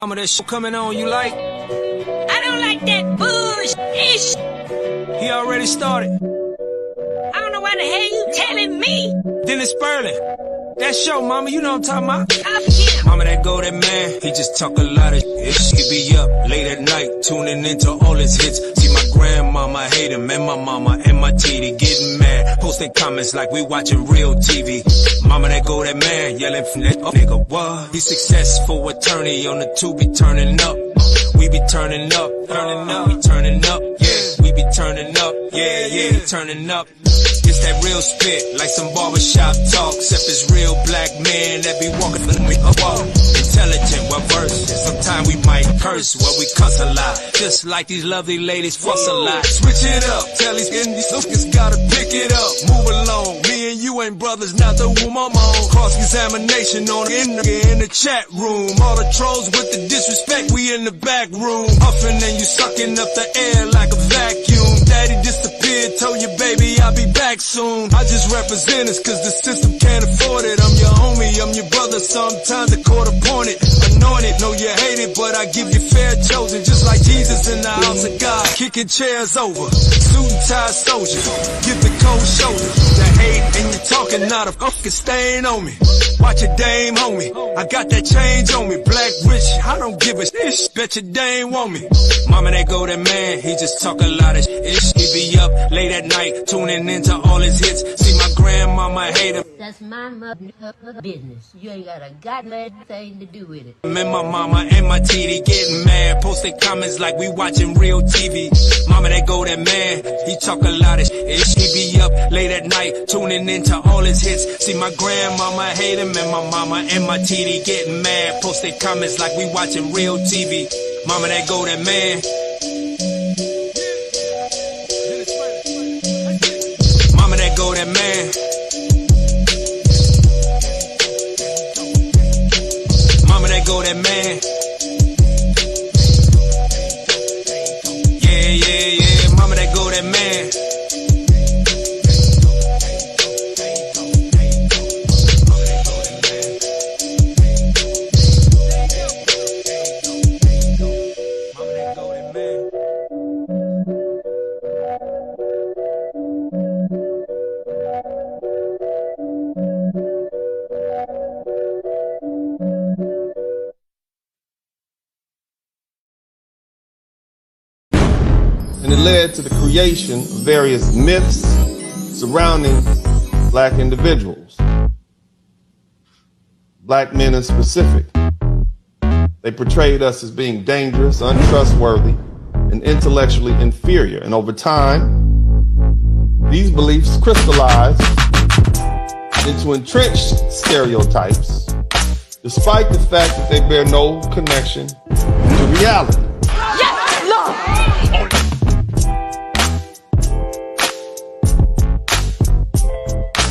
Some of that shit coming on, you like? I don't like that bullshit. He already started. I don't know why the hell you telling me. Dennis Sperling. That show, mama, you know what I'm talking about. Him. Mama, that go, that man, he just talk a lot of shit. He be up late at night, tuning into all his hits. See my grandmama hate him, and my mama and my TD getting mad, posting comments like we watching real TV. Mama, that go, that man, yelling from that nigga, what? He successful attorney on the two be turning up. We be turning up, we turning up, yeah. We be turning up, yeah, turning up. It's that real spit, like some barbershop talk, except it's real black men that be walking for me up. Intelligent, well versed, sometimes we might curse, well we cuss a lot, just like these lovely ladies fuss a lot. Switch it up, tell these indies suckers gotta pick it up, move along. Me and you ain't brothers, not the womb I'm on. Cross-examination on in the chat room. All the trolls with the disrespect, we in the back room. Huffing and you sucking up the air like a vacuum. Daddy disappeared, told you baby I'll be back soon. I just represent us cause the system can't afford it. I'm your homie, I'm your brother, sometimes a court appointed. Anointed, know you hate it, but I give you fair chosen. Just like Jesus in the house of God, kicking chairs over. Suit and tie soldier, give the cold shoulder. The hate and you talking, not a fucking stain on me. Watch your dame on me, I got that change on me. Black rich, I don't give a shit, bet your dame want me. Mama, that go, that man, he just talk a lot of shit. He be up late at night, tuning into all his hits. See my grandmama hate him. That's my business. You ain't got a goddamn thing to do with it. And my mama and my TD getting mad, posting comments like we watching real TV. Mama, that go, that man, he talk a lot of shit. He be up late at night, tuning into all his hits. See my grandmama hate him, and my mama and my TD getting mad, posting comments like we watching real TV. Mama, that go, that man. Mama, that go, that man. Mama, that go, that man. Yeah. Mama, that go, that man. And it led to the creation of various myths surrounding black individuals, black men in specific. They portrayed us as being dangerous, untrustworthy, and intellectually inferior. And over time, these beliefs crystallized into entrenched stereotypes, despite the fact that they bear no connection to reality. Yes, Lord!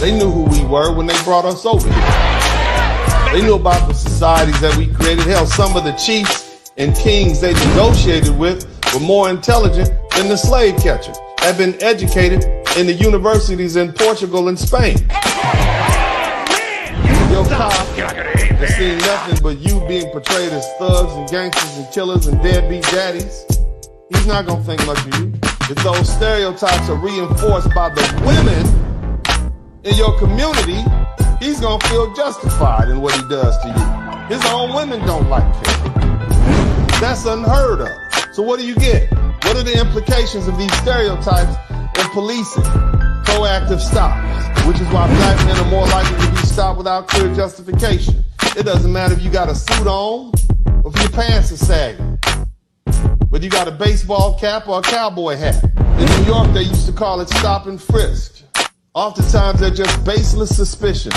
They knew who we were when they brought us over here. They knew about the societies that we created. Hell, some of the chiefs and kings they negotiated with were more intelligent than the slave catchers, had been educated in the universities in Portugal and Spain. Your cop has seen nothing but you being portrayed as thugs and gangsters and killers and deadbeat daddies. He's not gonna think much of you. If those stereotypes are reinforced by the women in your community, he's gonna feel justified in what he does to you. His own women don't like him. That's unheard of. So what do you get? What are the implications of these stereotypes in policing? Proactive stops, which is why black men are more likely to be stopped without clear justification. It doesn't matter if you got a suit on or if your pants are sagging, whether you got a baseball cap or a cowboy hat. In New York, they used to call it stop and frisk. Oftentimes, they're just baseless suspicion.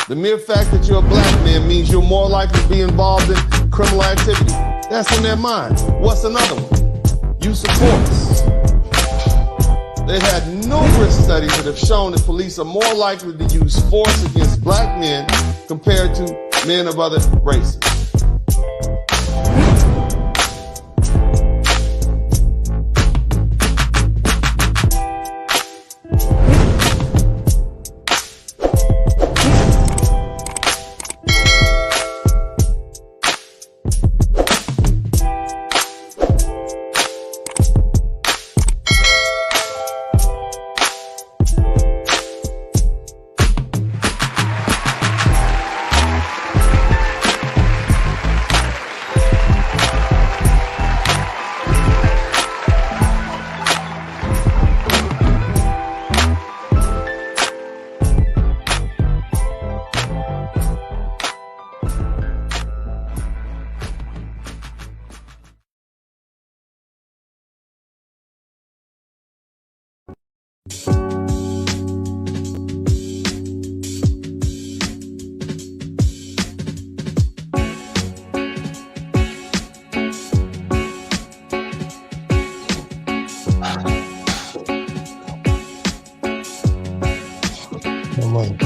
The mere fact that you're a black man means you're more likely to be involved in criminal activity. That's in their mind. What's another one? Use of force. They've had numerous studies that have shown that police are more likely to use force against black men compared to men of other races. What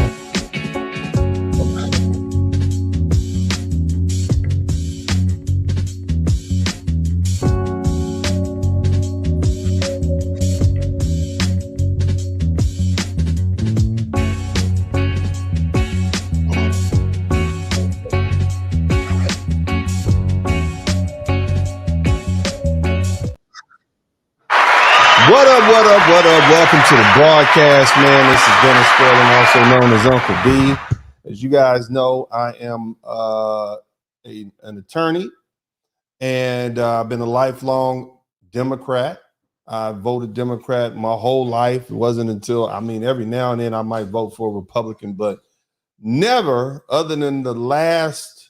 up? Welcome to the broadcast, man. This is Dennis Sterling, also known as Uncle B. As you guys know, I am an attorney, and I've been a lifelong Democrat. I voted Democrat my whole life. It wasn't until, every now and then I might vote for a Republican, but never, other than the last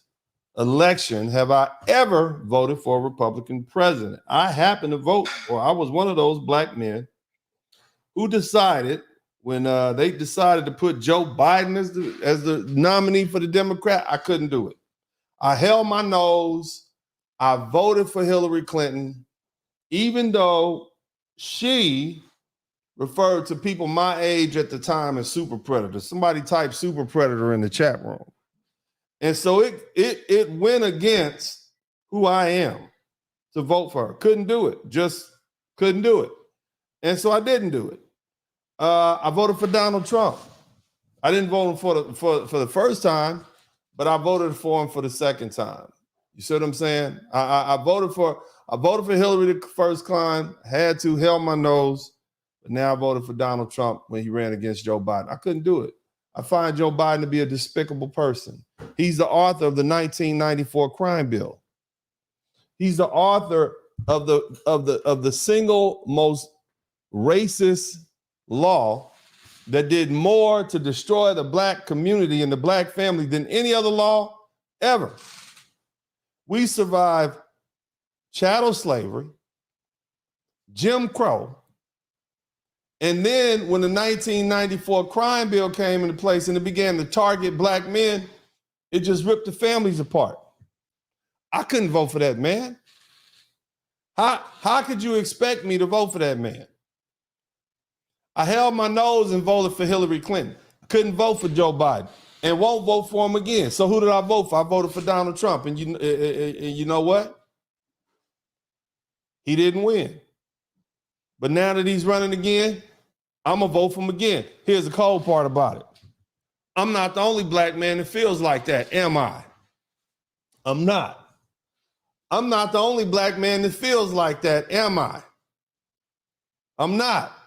election, have I ever voted for a Republican president. I happened to vote, or I was one of those black men who decided, when they decided to put Joe Biden as the nominee for the Democrat, I couldn't do it. I held my nose. I voted for Hillary Clinton, even though she referred to people my age at the time as super predators. Somebody typed super predator in the chat room. And so it went against who I am to vote for her. Couldn't do it. Just couldn't do it. And so I didn't do it. I voted for Donald Trump. I didn't vote for the first time, but I voted for him for the second time. You see what I'm saying? I voted for Hillary the first time, had to, held my nose, but now I voted for Donald Trump when he ran against Joe Biden. I couldn't do it. I find Joe Biden to be a despicable person. He's the author of the 1994 crime bill. He's the author of the single most racist law that did more to destroy the black community and the black family than any other law ever. We survived chattel slavery, Jim Crow, and then when the 1994 crime bill came into place and it began to target black men, it just ripped the families apart. I couldn't vote for that man. How could you expect me to vote for that man? I held my nose and voted for Hillary Clinton. Couldn't vote for Joe Biden and won't vote for him again. So who did I vote for? I voted for Donald Trump. And you know what? He didn't win. But now that he's running again, I'm going to vote for him again. Here's the cold part about it. I'm not the only black man that feels like that, am I? I'm not. I'm not the only black man that feels like that, am I? I'm not.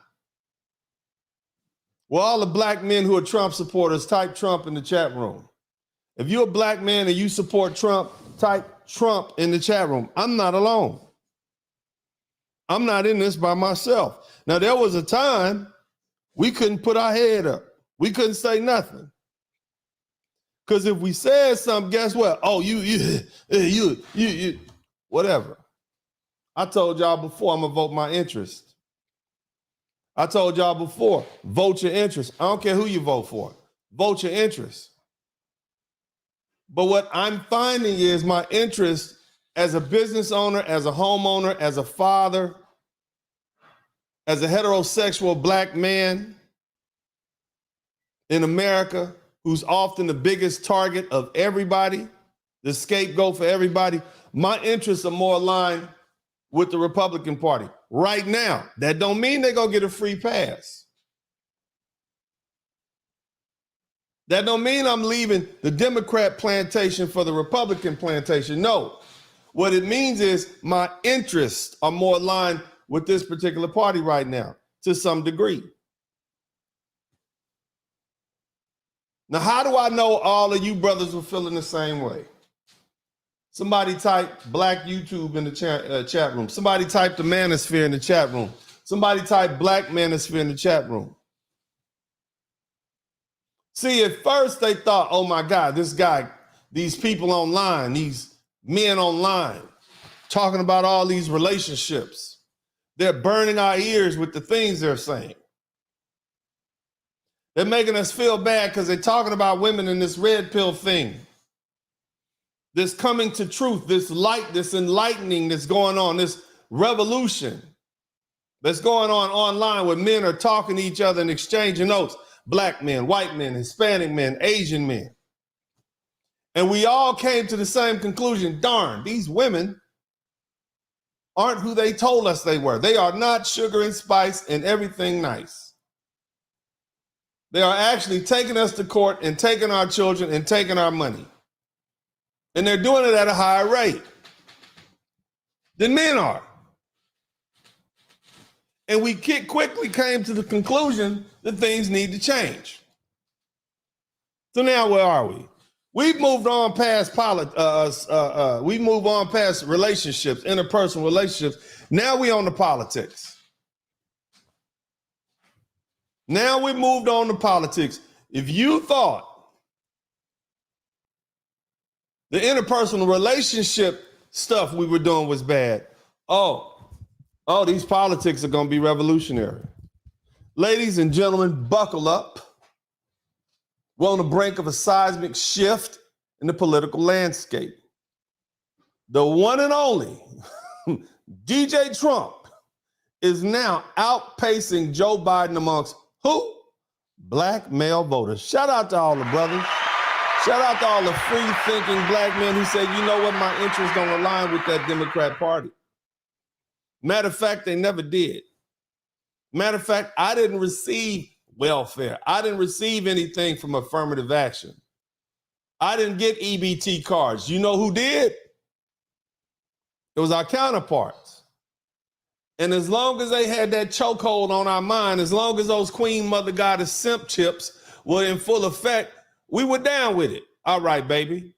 Well, all the black men who are Trump supporters, type Trump in the chat room. If you're a black man and you support Trump, type Trump in the chat room. I'm not alone. I'm not in this by myself. Now, there was a time we couldn't put our head up. We couldn't say nothing. Because if we said something, guess what? Oh, you, whatever. I told y'all before, I'm going to vote my interest. I told y'all before, vote your interest. I don't care who you vote for. Vote your interest. But what I'm finding is my interest as a business owner, as a homeowner, as a father, as a heterosexual black man in America, who's often the biggest target of everybody, the scapegoat for everybody, my interests are more aligned with the Republican Party right now. That don't mean they're going to get a free pass. That don't mean I'm leaving the Democrat plantation for the Republican plantation. No. What it means is my interests are more aligned with this particular party right now, to some degree. Now, how do I know all of you brothers were feeling the same way? Somebody type Black YouTube in the chat room. Somebody type the Manosphere in the chat room. Somebody type Black Manosphere in the chat room. See, at first they thought, oh my God, this guy, these people online, these men online, talking about all these relationships. They're burning our ears with the things they're saying. They're making us feel bad because they're talking about women in this red pill thing. This coming to truth, this light, this enlightening that's going on, this revolution that's going on online where men are talking to each other and exchanging notes. black men, white men, Hispanic men, Asian men. And we all came to the same conclusion. Darn, these women aren't who they told us they were. They are not sugar and spice and everything nice. They are actually taking us to court and taking our children and taking our money. And they're doing it at a higher rate than men are. And we quickly came to the conclusion that things need to change. So now where are we? We've moved on past we move on past relationships, interpersonal relationships. Now we on to politics. Now we moved on to politics. If you thought the interpersonal relationship stuff we were doing was bad, these politics are going to be revolutionary. Ladies and gentlemen, buckle up. We're on the brink of a seismic shift in the political landscape. The one and only DJ Trump is now outpacing Joe Biden amongst who? Black male voters. Shout out to all the brothers. Shout out to all the free-thinking black men who say, you know what, my interests don't align with that Democrat Party. Matter of fact, they never did. Matter of fact, I didn't receive welfare. I didn't receive anything from affirmative action. I didn't get EBT cards. You know who did? It was our counterparts. And as long as they had that chokehold on our mind, as long as those Queen Mother Goddess simp chips were in full effect, we were down with it. All right, baby.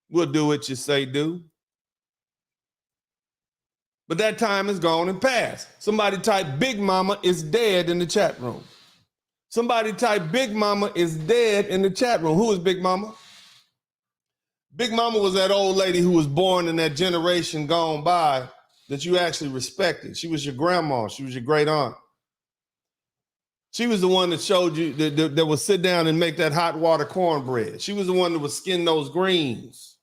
We'll do what you say do. But that time is gone and past. Somebody type Big Mama is dead in the chat room. Somebody type Big Mama is dead in the chat room. Who is Big Mama? Big Mama was that old lady who was born in that generation gone by that you actually respected. She was your grandma. She was your great aunt. She was the one that showed you, that would sit down and make that hot water cornbread. She was the one that would skin those greens.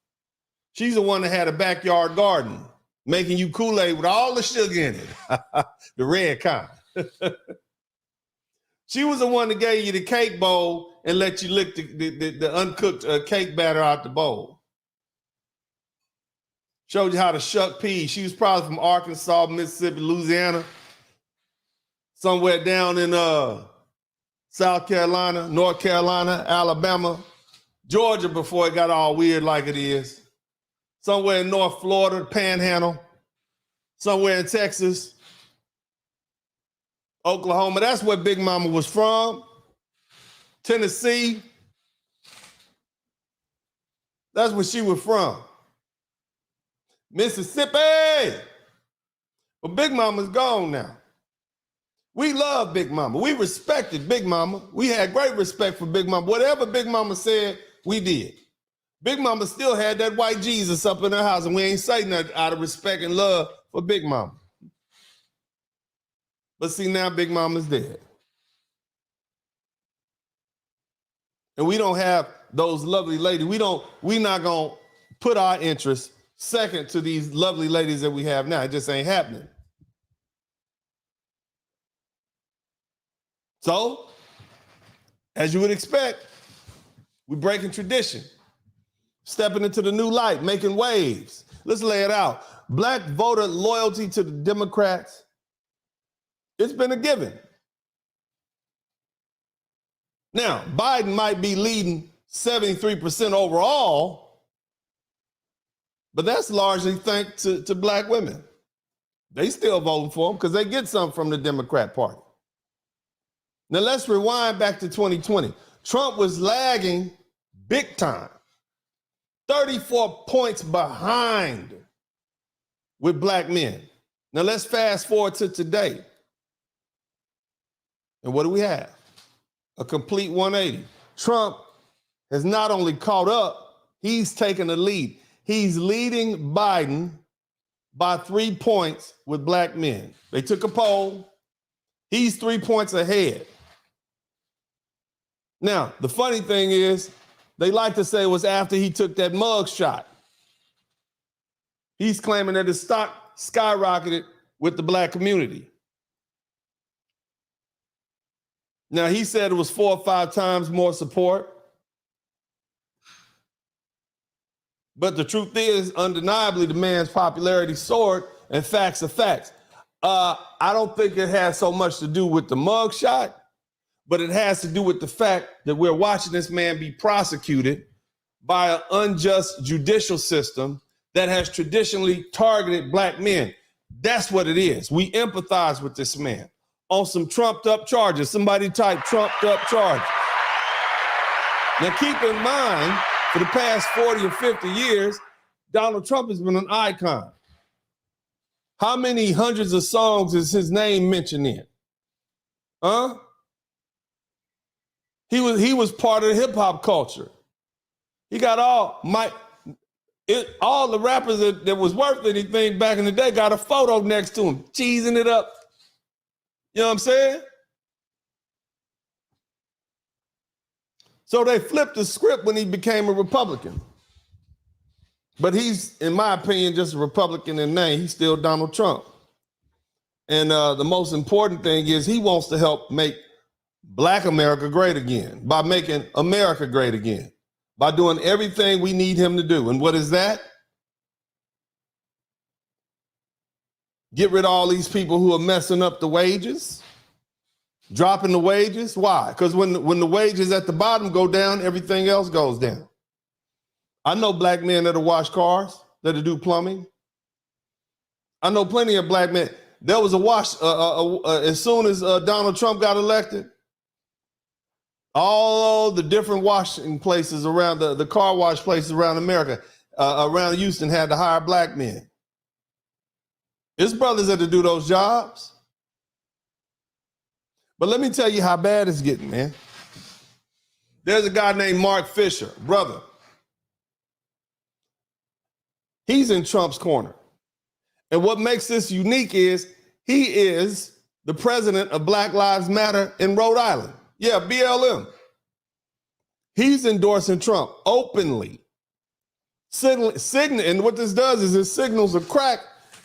She's the one that had a backyard garden, making you Kool-Aid with all the sugar in it, the red kind. She was the one that gave you the cake bowl and let you lick the uncooked cake batter out the bowl. Showed you how to shuck peas. She was probably from Arkansas, Mississippi, Louisiana, somewhere down in South Carolina, North Carolina, Alabama, Georgia before it got all weird like it is, somewhere in North Florida, Panhandle, somewhere in Texas, Oklahoma. That's where Big Mama was from. Tennessee. That's where she was from. Mississippi. But Big Mama's gone now. We love Big Mama. We respected Big Mama. We had great respect for Big Mama. Whatever Big Mama said, we did. Big Mama still had that white Jesus up in her house, and we ain't say nothing out of respect and love for Big Mama. But see, now Big Mama's dead. And we don't have those lovely ladies. We're not gonna put our interests second to these lovely ladies that we have now. It just ain't happening. So, as you would expect, we're breaking tradition, stepping into the new light, making waves. Let's lay it out. Black voter loyalty to the Democrats, it's been a given. Now, Biden might be leading 73% overall, but that's largely thanks to black women. They still voting for him because they get something from the Democrat Party. Now let's rewind back to 2020. Trump was lagging big time, 34 points behind with black men. Now let's fast forward to today. And what do we have? A complete 180. Trump has not only caught up, he's taken the lead. He's leading Biden by 3 points with black men. They took a poll. He's 3 points ahead. Now, the funny thing is, they like to say it was after he took that mug shot. He's claiming that his stock skyrocketed with the black community. Now, he said it was 4 or 5 times more support. But the truth is, undeniably, the man's popularity soared, and facts are facts. I don't think it has so much to do with the mugshot, but it has to do with the fact that we're watching this man be prosecuted by an unjust judicial system that has traditionally targeted black men. That's what it is. We empathize with this man on some trumped up charges. Somebody type trumped up charges. Now keep in mind, for the past 40 or 50 years, Donald Trump has been an icon. How many hundreds of songs is his name mentioned in? Huh? He was part of the hip hop culture. He got all the rappers that was worth anything back in the day got a photo next to him, cheesing it up. You know what I'm saying? So they flipped the script when he became a Republican. But he's, in my opinion, just a Republican in name. He's still Donald Trump. And the most important thing is he wants to help make Black America great again by making America great again, by doing everything we need him to do. And what is that? Get rid of all these people who are messing up the wages, dropping the wages. Why? Because when the wages at the bottom go down, everything else goes down. I know black men that'll wash cars, that'll do plumbing. I know plenty of black men. There was a wash, as soon as Donald Trump got elected, all the different washing places around, the car wash places around America, around Houston had to hire black men. His brothers had to do those jobs. But let me tell you how bad it's getting, man. There's a guy named Mark Fisher, brother. He's in Trump's corner. And what makes this unique is he is the president of Black Lives Matter in Rhode Island. Yeah, BLM. He's endorsing Trump openly. And what this does is it signals a crack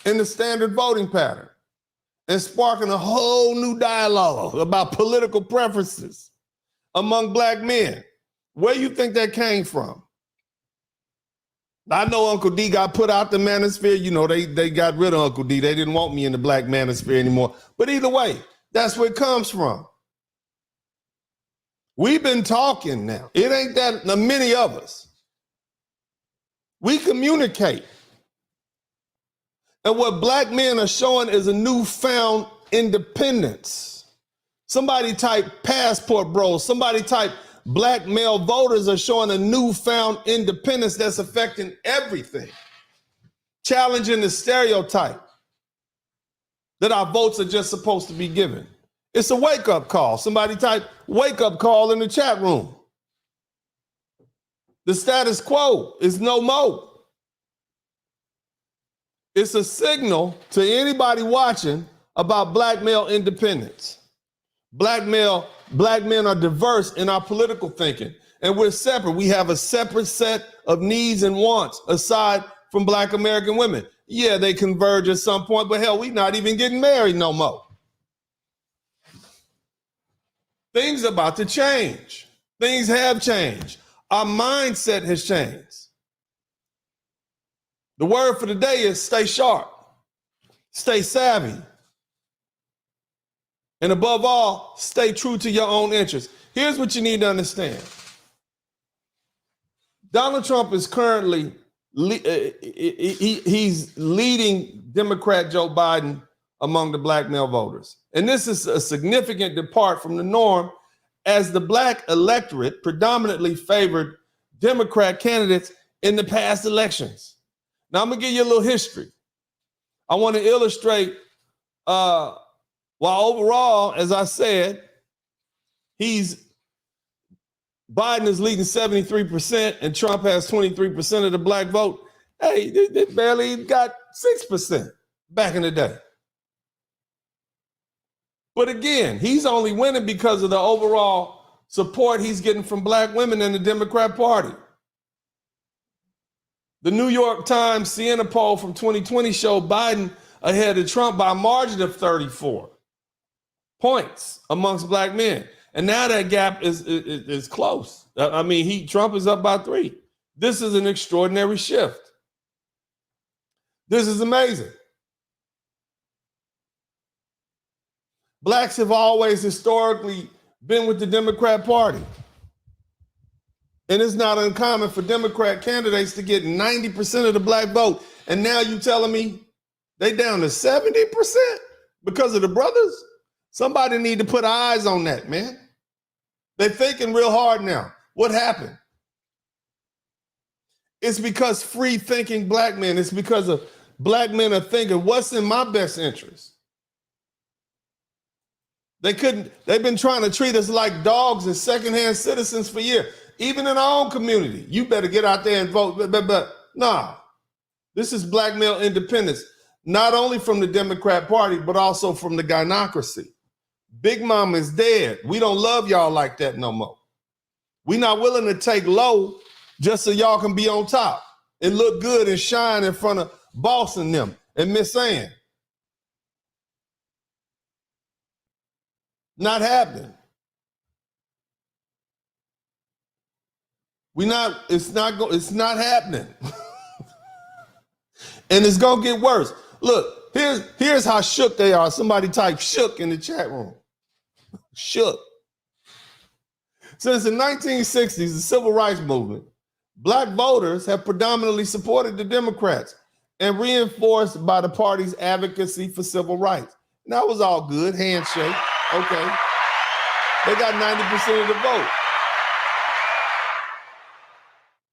in the standard voting pattern and sparking a whole new dialogue about political preferences among black men. Where do you think that came from? I know Uncle D got put out the manosphere. You know, they got rid of Uncle D. They didn't want me in the black manosphere anymore. But either way, that's where it comes from. We've been talking now. It ain't that many of us. We communicate. And what black men are showing is a newfound independence. Somebody type passport bros. Somebody type black male voters are showing a newfound independence that's affecting everything. Challenging the stereotype that our votes are just supposed to be given. It's a wake-up call. Somebody type wake-up call in the chat room. The status quo is no more. It's a signal to anybody watching about black male independence. Black men are diverse in our political thinking, and we're separate. We have a separate set of needs and wants aside from black American women. Yeah, they converge at some point, but hell, we're not even getting married no more. Things are about to change. Things have changed. Our mindset has changed. The word for the day is stay sharp, stay savvy, and above all, stay true to your own interests. Here's what you need to understand. Donald Trump is currently, he's leading Democrat Joe Biden among the black male voters. And this is a significant depart from the norm, as the black electorate predominantly favored Democrat candidates in the past elections. Now, I'm going to give you a little history. I want to illustrate, while overall, as I said, Biden is leading 73% and Trump has 23% of the black vote. Hey, they barely got 6% back in the day. But again, he's only winning because of the overall support he's getting from black women in the Democrat Party. The New York Times Siena poll from 2020 showed Biden ahead of Trump by a margin of 34 points amongst black men. And now that gap is close. I mean, Trump is up by 3. This is an extraordinary shift. This is amazing. Blacks have always historically been with the Democrat Party. And it's not uncommon for Democrat candidates to get 90% of the black vote. And now you telling me they down to 70% because of the brothers? Somebody need to put eyes on that, man. They're thinking real hard now. What happened? It's because free thinking black men, it's because of black men are thinking, what's in my best interest? They've been trying to treat us like dogs and secondhand citizens for years. Even in our own community, you better get out there and vote. But nah, this is black male independence, not only from the Democrat Party, but also from the gynocracy. Big Mama is dead. We don't love y'all like that no more. We're not willing to take low just so y'all can be on top and look good and shine in front of Boss and them and Miss Ann. Not happening. It's not happening. And it's gonna get worse. Look, here's how shook they are. Somebody type shook in the chat room. Shook. Since the 1960s, the civil rights movement, black voters have predominantly supported the Democrats and reinforced by the party's advocacy for civil rights. And that was all good, handshake, okay. They got 90% of the vote.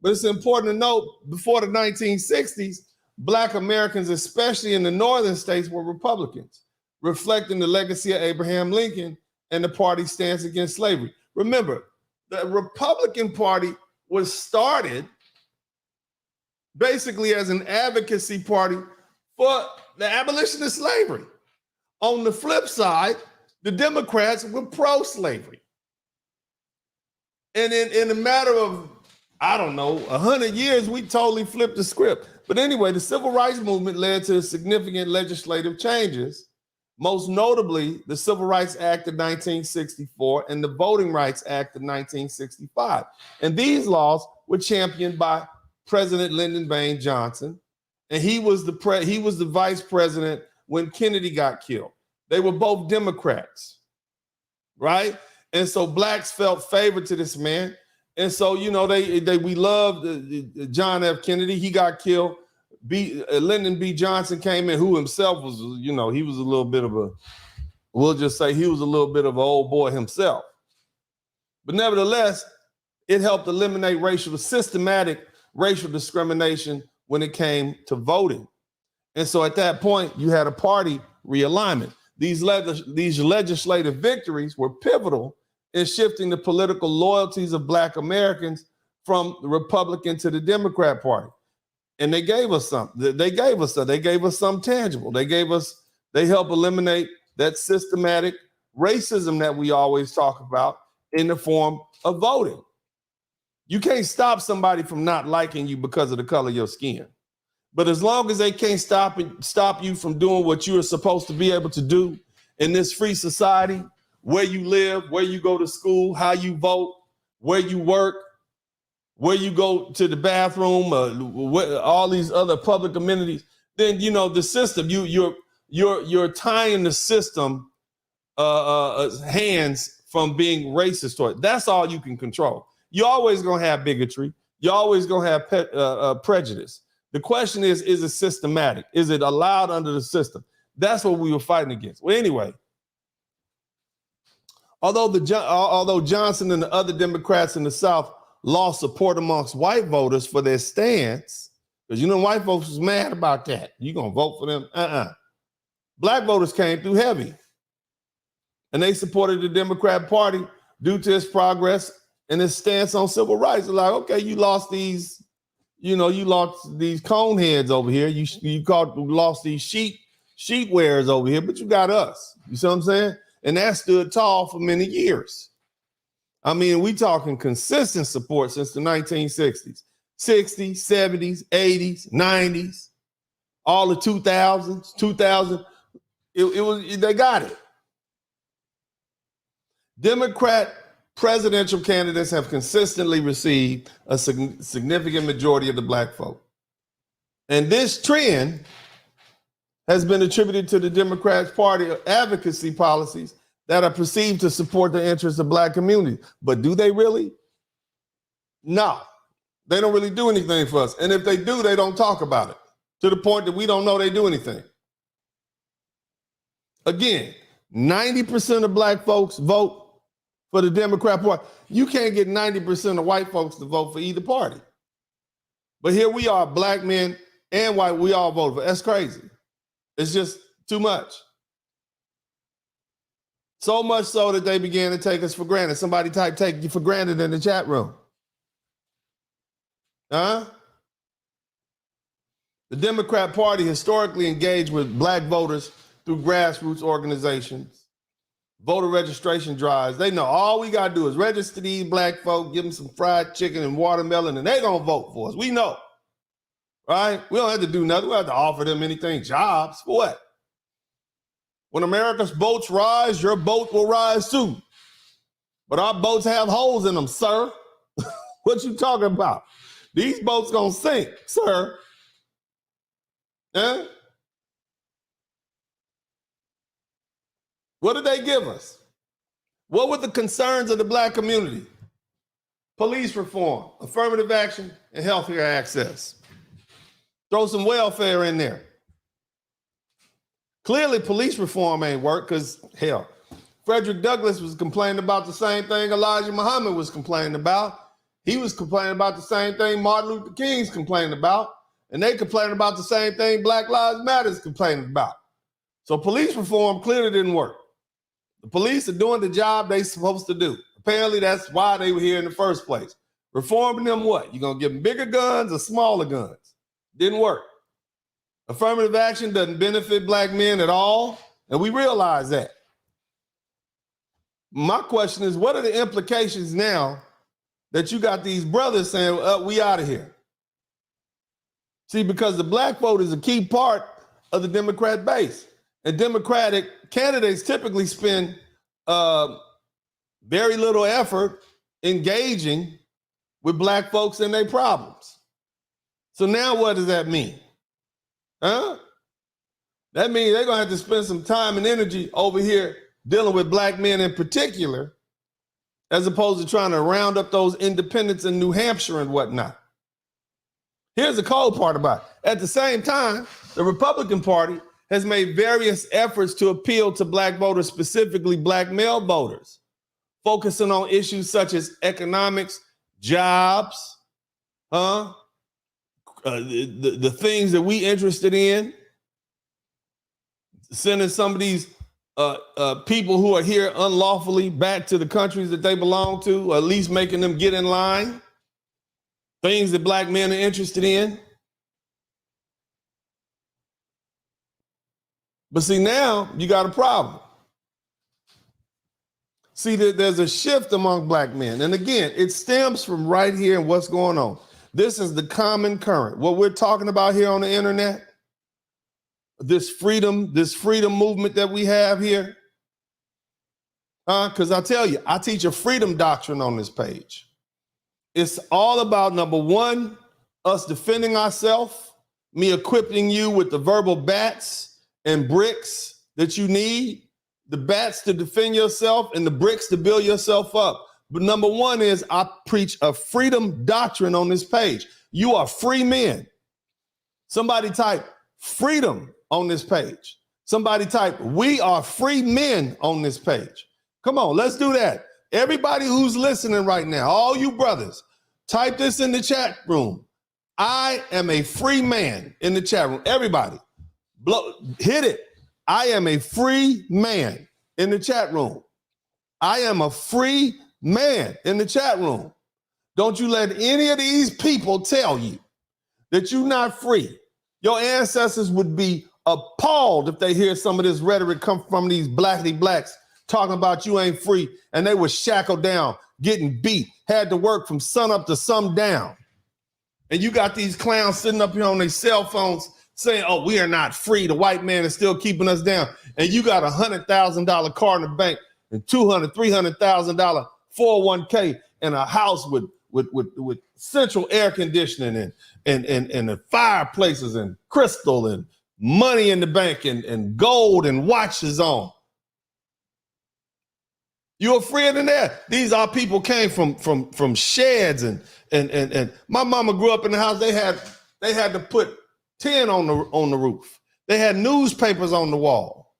But it's important to note, before the 1960s, black Americans, especially in the northern states, were Republicans, reflecting the legacy of Abraham Lincoln and the party's stance against slavery. Remember, the Republican Party was started basically as an advocacy party for the abolition of slavery. On the flip side, the Democrats were pro-slavery. And in a matter of, 100 years, we totally flipped the script. But anyway, the civil rights movement led to significant legislative changes, most notably the Civil Rights Act of 1964 and the Voting Rights Act of 1965. And these laws were championed by President Lyndon Baines Johnson, and he was the vice president when Kennedy got killed. They were both Democrats, right? And so blacks felt favored to this man. And so, we loved John F. Kennedy. He got killed. Lyndon B. Johnson came in, who himself was, he was a little bit of we'll just say he was a little bit of an old boy himself. But nevertheless, it helped eliminate systematic racial discrimination when it came to voting. And so at that point, you had a party realignment. These legislative victories were pivotal in shifting the political loyalties of black Americans from the Republican to the Democrat Party. And they gave us something. They gave us something tangible. They helped eliminate that systematic racism that we always talk about in the form of voting. You can't stop somebody from not liking you because of the color of your skin. But as long as they can't stop you from doing what you are supposed to be able to do in this free society, where you live, where you go to school, how you vote, where you work, where you go to the bathroom, all these other public amenities, then the system, you're tying the system hands from being racist toward it. That's all you can control. You're always gonna have bigotry. You're always gonna have prejudice. The question is it systematic? Is it allowed under the system? That's what we were fighting against. Well, anyway. Although Johnson and the other Democrats in the South lost support amongst white voters for their stance, because white folks was mad about that. You gonna vote for them? Black voters came through heavy, and they supported the Democrat Party due to its progress and its stance on civil rights. They're like, okay, you lost these, you lost these cone heads over here. You lost these sheet wearers over here, but you got us. You see what I'm saying? And that stood tall for many years. I mean, we talking consistent support since the 1960s, 60s, 70s, 80s, 90s, all the 2000s, 2000. They got it. Democrat presidential candidates have consistently received a significant majority of the black vote. And this trend has been attributed to the Democrats' party advocacy policies that are perceived to support the interests of black communities. But do they really? No, they don't really do anything for us. And if they do, they don't talk about it to the point that we don't know they do anything. Again, 90% of black folks vote for the Democrat Party. You can't get 90% of white folks to vote for either party. But here we are, black men and white, we all vote for. That's crazy. It's just too much. So much so that they began to take us for granted. Somebody type "take you for granted" in the chat room. Huh? The Democrat Party historically engaged with black voters through grassroots organizations, voter registration drives. They know all we got to do is register these black folk, give them some fried chicken and watermelon, and they're going to vote for us. We know. Right? We don't have to do nothing. We don't have to offer them anything. Jobs. For what? When America's boats rise, your boat will rise too. But our boats have holes in them, sir. What you talking about? These boats gonna sink, sir. Huh? What did they give us? What were the concerns of the black community? Police reform, affirmative action, and healthcare access. Throw some welfare in there. Clearly, police reform ain't work because, hell, Frederick Douglass was complaining about the same thing Elijah Muhammad was complaining about. He was complaining about the same thing Martin Luther King's complaining about. And they complaining about the same thing Black Lives Matter is complaining about. So police reform clearly didn't work. The police are doing the job they're supposed to do. Apparently, that's why they were here in the first place. Reforming them what? You're going to give them bigger guns or smaller guns? Didn't work. Affirmative action doesn't benefit black men at all, and we realize that. My question is, what are the implications now that you got these brothers saying, we out of here? See, because the black vote is a key part of the Democrat base, and Democratic candidates typically spend very little effort engaging with black folks and their problems. So now what does that mean? Huh? That means they're going to have to spend some time and energy over here dealing with black men in particular, as opposed to trying to round up those independents in New Hampshire and whatnot. Here's the cold part about it. At the same time, the Republican Party has made various efforts to appeal to black voters, specifically black male voters, focusing on issues such as economics, jobs, the things that we interested in, sending some of these people who are here unlawfully back to the countries that they belong to, or at least making them get in line, things that black men are interested in. But see, now you got a problem. See, there's a shift among black men. And again, it stems from right here and what's going on. This is the common current. What we're talking about here on the internet, this freedom movement that we have here. Because I tell you, I teach a freedom doctrine on this page. It's all about, number one, us defending ourselves, me equipping you with the verbal bats and bricks that you need, the bats to defend yourself and the bricks to build yourself up. But number one is I preach a freedom doctrine on this page. You are free men. Somebody type freedom on this page. Somebody type, we are free men on this page. Come on, let's do that. Everybody who's listening right now, all you brothers, type this in the chat room. I am a free man in the chat room. Everybody, hit it. I am a free man in the chat room. I am a free man in the chat room. Don't you let any of these people tell you that you're not free. Your ancestors would be appalled if they hear some of this rhetoric come from these blackity blacks talking about you ain't free, and they were shackled down, getting beat, had to work from sun up to sundown. And you got these clowns sitting up here on their cell phones saying, oh, we are not free. The white man is still keeping us down. And you got $100,000 car in the bank and $200,000, $300,000 401k and a house with central air conditioning and the fireplaces and crystal and money in the bank and gold and watches on. You're freer than that. These are people came from sheds and my mama grew up in the house. They had to put tin on the roof. They had newspapers on the wall.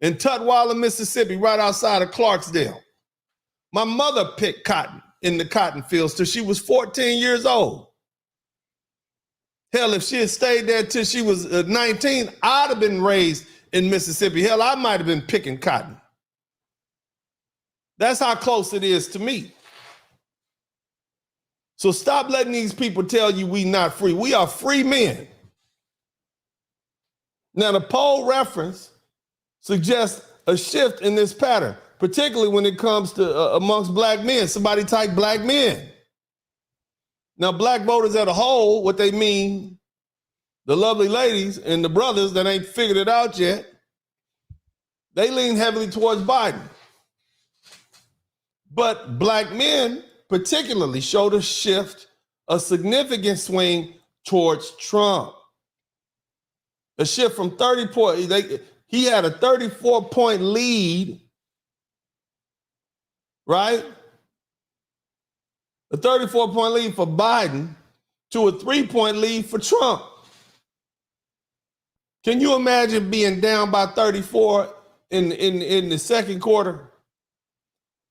In Tutwiler, Mississippi, right outside of Clarksdale. My mother picked cotton in the cotton fields till she was 14 years old. Hell, if she had stayed there till she was 19, I'd have been raised in Mississippi. Hell, I might have been picking cotton. That's how close it is to me. So stop letting these people tell you we not free. We are free men. Now, the poll reference suggests a shift in this pattern, particularly when it comes to amongst black men. Somebody type black men. Now, black voters as a whole, what they mean, the lovely ladies and the brothers that ain't figured it out yet, they lean heavily towards Biden. But black men particularly showed a shift, a significant swing towards Trump. A shift from 30 points. He had a 34-point lead, right? A 34-point lead for Biden to a 3-point lead for Trump. Can you imagine being down by 34 in the second quarter?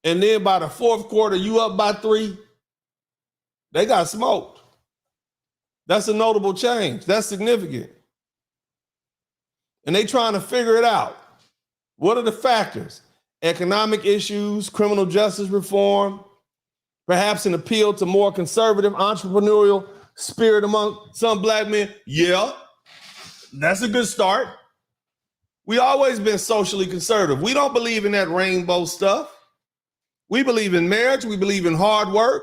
And then by the fourth quarter, you up by 3? They got smoked. That's a notable change. That's significant. And they trying to figure it out. What are the factors? Economic issues, criminal justice reform, perhaps an appeal to more conservative entrepreneurial spirit among some black men. Yeah, that's a good start. We always been socially conservative. We don't believe in that rainbow stuff. We believe in marriage. We believe in hard work.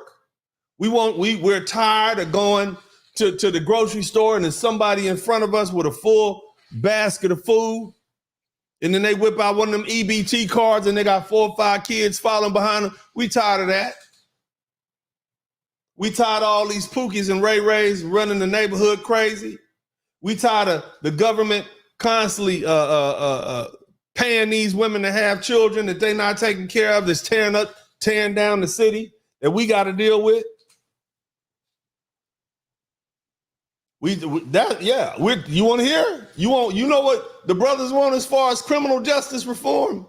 We're tired of going to the grocery store and there's somebody in front of us with a full basket of food. And then they whip out one of them EBT cards and they got 4 or 5 kids following behind them. We tired of that. We tired of all these Pookies and Ray Rays running the neighborhood crazy. We tired of the government constantly paying these women to have children that they're not taking care of, that's tearing down the city that we got to deal with. You want to hear? You know what the brothers want as far as criminal justice reform?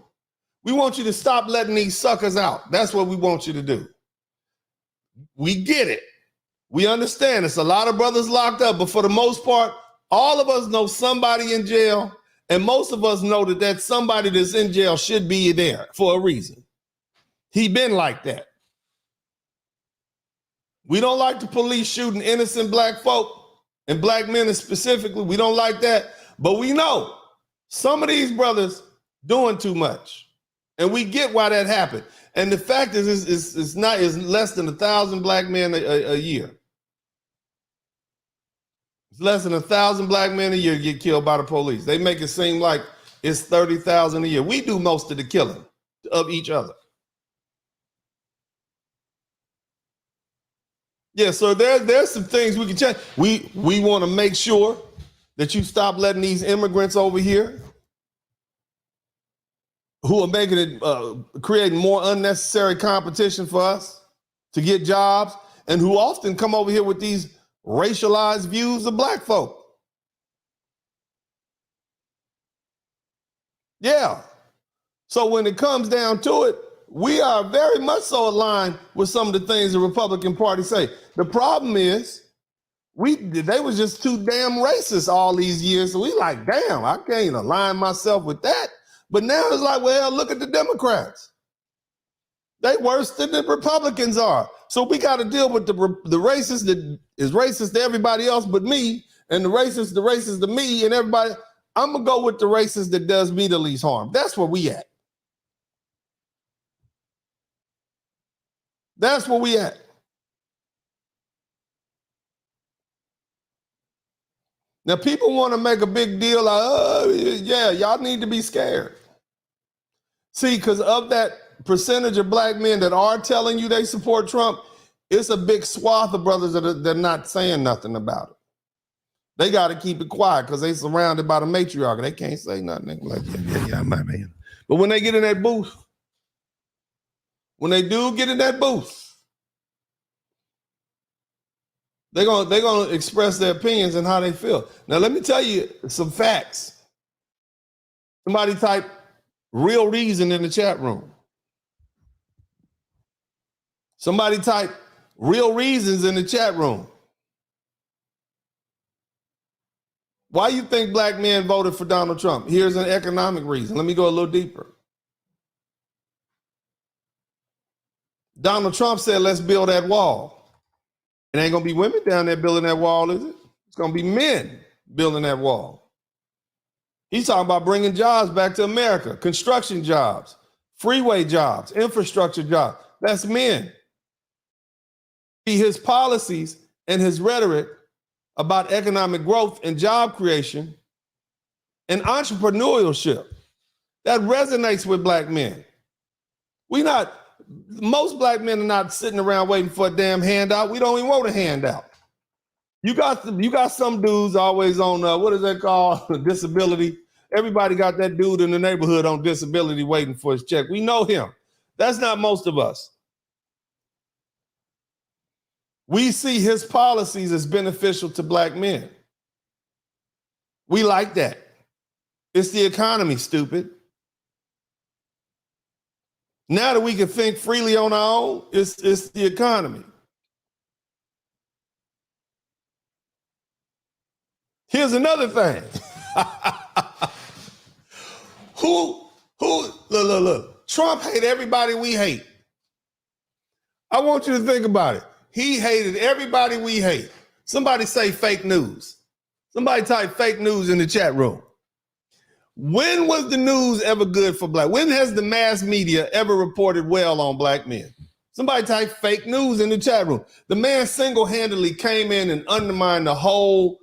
We want you to stop letting these suckers out. That's what we want you to do. We get it. We understand it's a lot of brothers locked up, but for the most part, all of us know somebody in jail, and most of us know that somebody that's in jail should be there for a reason. He been like that. We don't like the police shooting innocent black folk and black men specifically. We don't like that, but we know some of these brothers doing too much, and we get why that happened. And the fact is, it's less than 1,000 black men a year. It's less than 1,000 black men a year get killed by the police. They make it seem like it's 30,000 a year. We do most of the killing of each other. Yeah, so there's some things we can change. We want to make sure that you stop letting these immigrants over here who are making it, creating more unnecessary competition for us to get jobs, and who often come over here with these racialized views of black folk. Yeah. So when it comes down to it, we are very much so aligned with some of the things the Republican Party say. The problem is they was just too damn racist all these years. So we like, damn, I can't align myself with that. But now it's like, well, look at the Democrats. They worse than the Republicans are. So we got to deal with the racist that is racist to everybody else but me, and the racist to me and everybody. I'm going to go with the racist that does me the least harm. That's where we at. That's where we at. Now, people want to make a big deal like, oh, yeah, y'all need to be scared. See, because of that percentage of black men that are telling you they support Trump, it's a big swath of brothers that they're not saying nothing about it. They got to keep it quiet because they surrounded by the matriarch. They can't say nothing. They like, yeah, my man. But when they get in that booth, when they do get in that booth, they're gonna express their opinions and how they feel. Now, let me tell you some facts. Somebody type real reason in the chat room. Somebody type real reasons in the chat room. Why you think black men voted for Donald Trump? Here's an economic reason. Let me go a little deeper. Donald Trump said, let's build that wall. It ain't gonna be women down there building that wall, is it? It's gonna be men building that wall. He's talking about bringing jobs back to America, construction jobs, freeway jobs, infrastructure jobs. That's men. His policies and his rhetoric about economic growth and job creation and entrepreneurship, that resonates with black men. Most black men are not sitting around waiting for a damn handout. We don't even want a handout. You got some dudes always on, what is that called? Disability. Everybody got that dude in the neighborhood on disability waiting for his check. We know him. That's not most of us. We see his policies as beneficial to black men. We like that. It's the economy, stupid. Now that we can think freely on our own, it's the economy. Here's another thing. Look. Trump hate everybody we hate. I want you to think about it. He hated everybody we hate. Somebody say fake news. Somebody type fake news in the chat room. When was the news ever good for black? When has the mass media ever reported well on black men? Somebody type fake news in the chat room. The man single-handedly came in and undermined the whole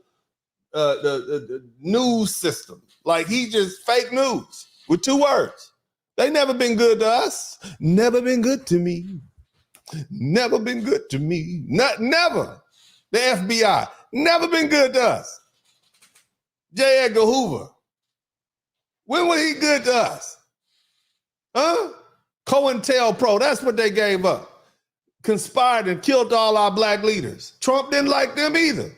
the news system. Like he just fake news with 2 words. They never been good to us. Never been good to me. Never been good to me. Never. The FBI, never been good to us. J. Edgar Hoover, when was he good to us? Huh? COINTELPRO, that's what they gave up. Conspired and killed all our black leaders. Trump didn't like them either.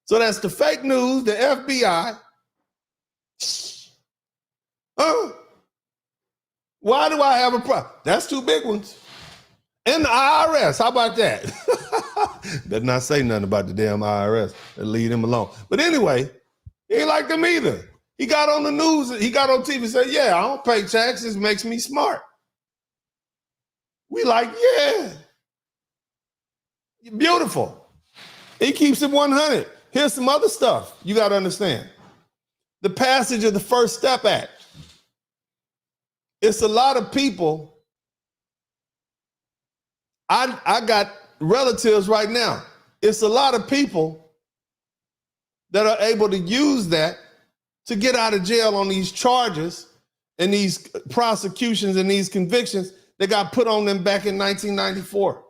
So that's the fake news, the FBI. Huh? Why do I have a problem? That's 2 big ones. And the IRS, how about that? Better not say nothing about the damn IRS and leave them alone. But anyway, he ain't like them either. He got on the news, he got on TV and said, yeah, I don't pay taxes, makes me smart. We like, yeah. Beautiful. He keeps it 100. Here's some other stuff you got to understand. The passage of the First Step Act. It's a lot of people. I got relatives right now. It's a lot of people that are able to use that to get out of jail on these charges and these prosecutions and these convictions that got put on them back in 1994.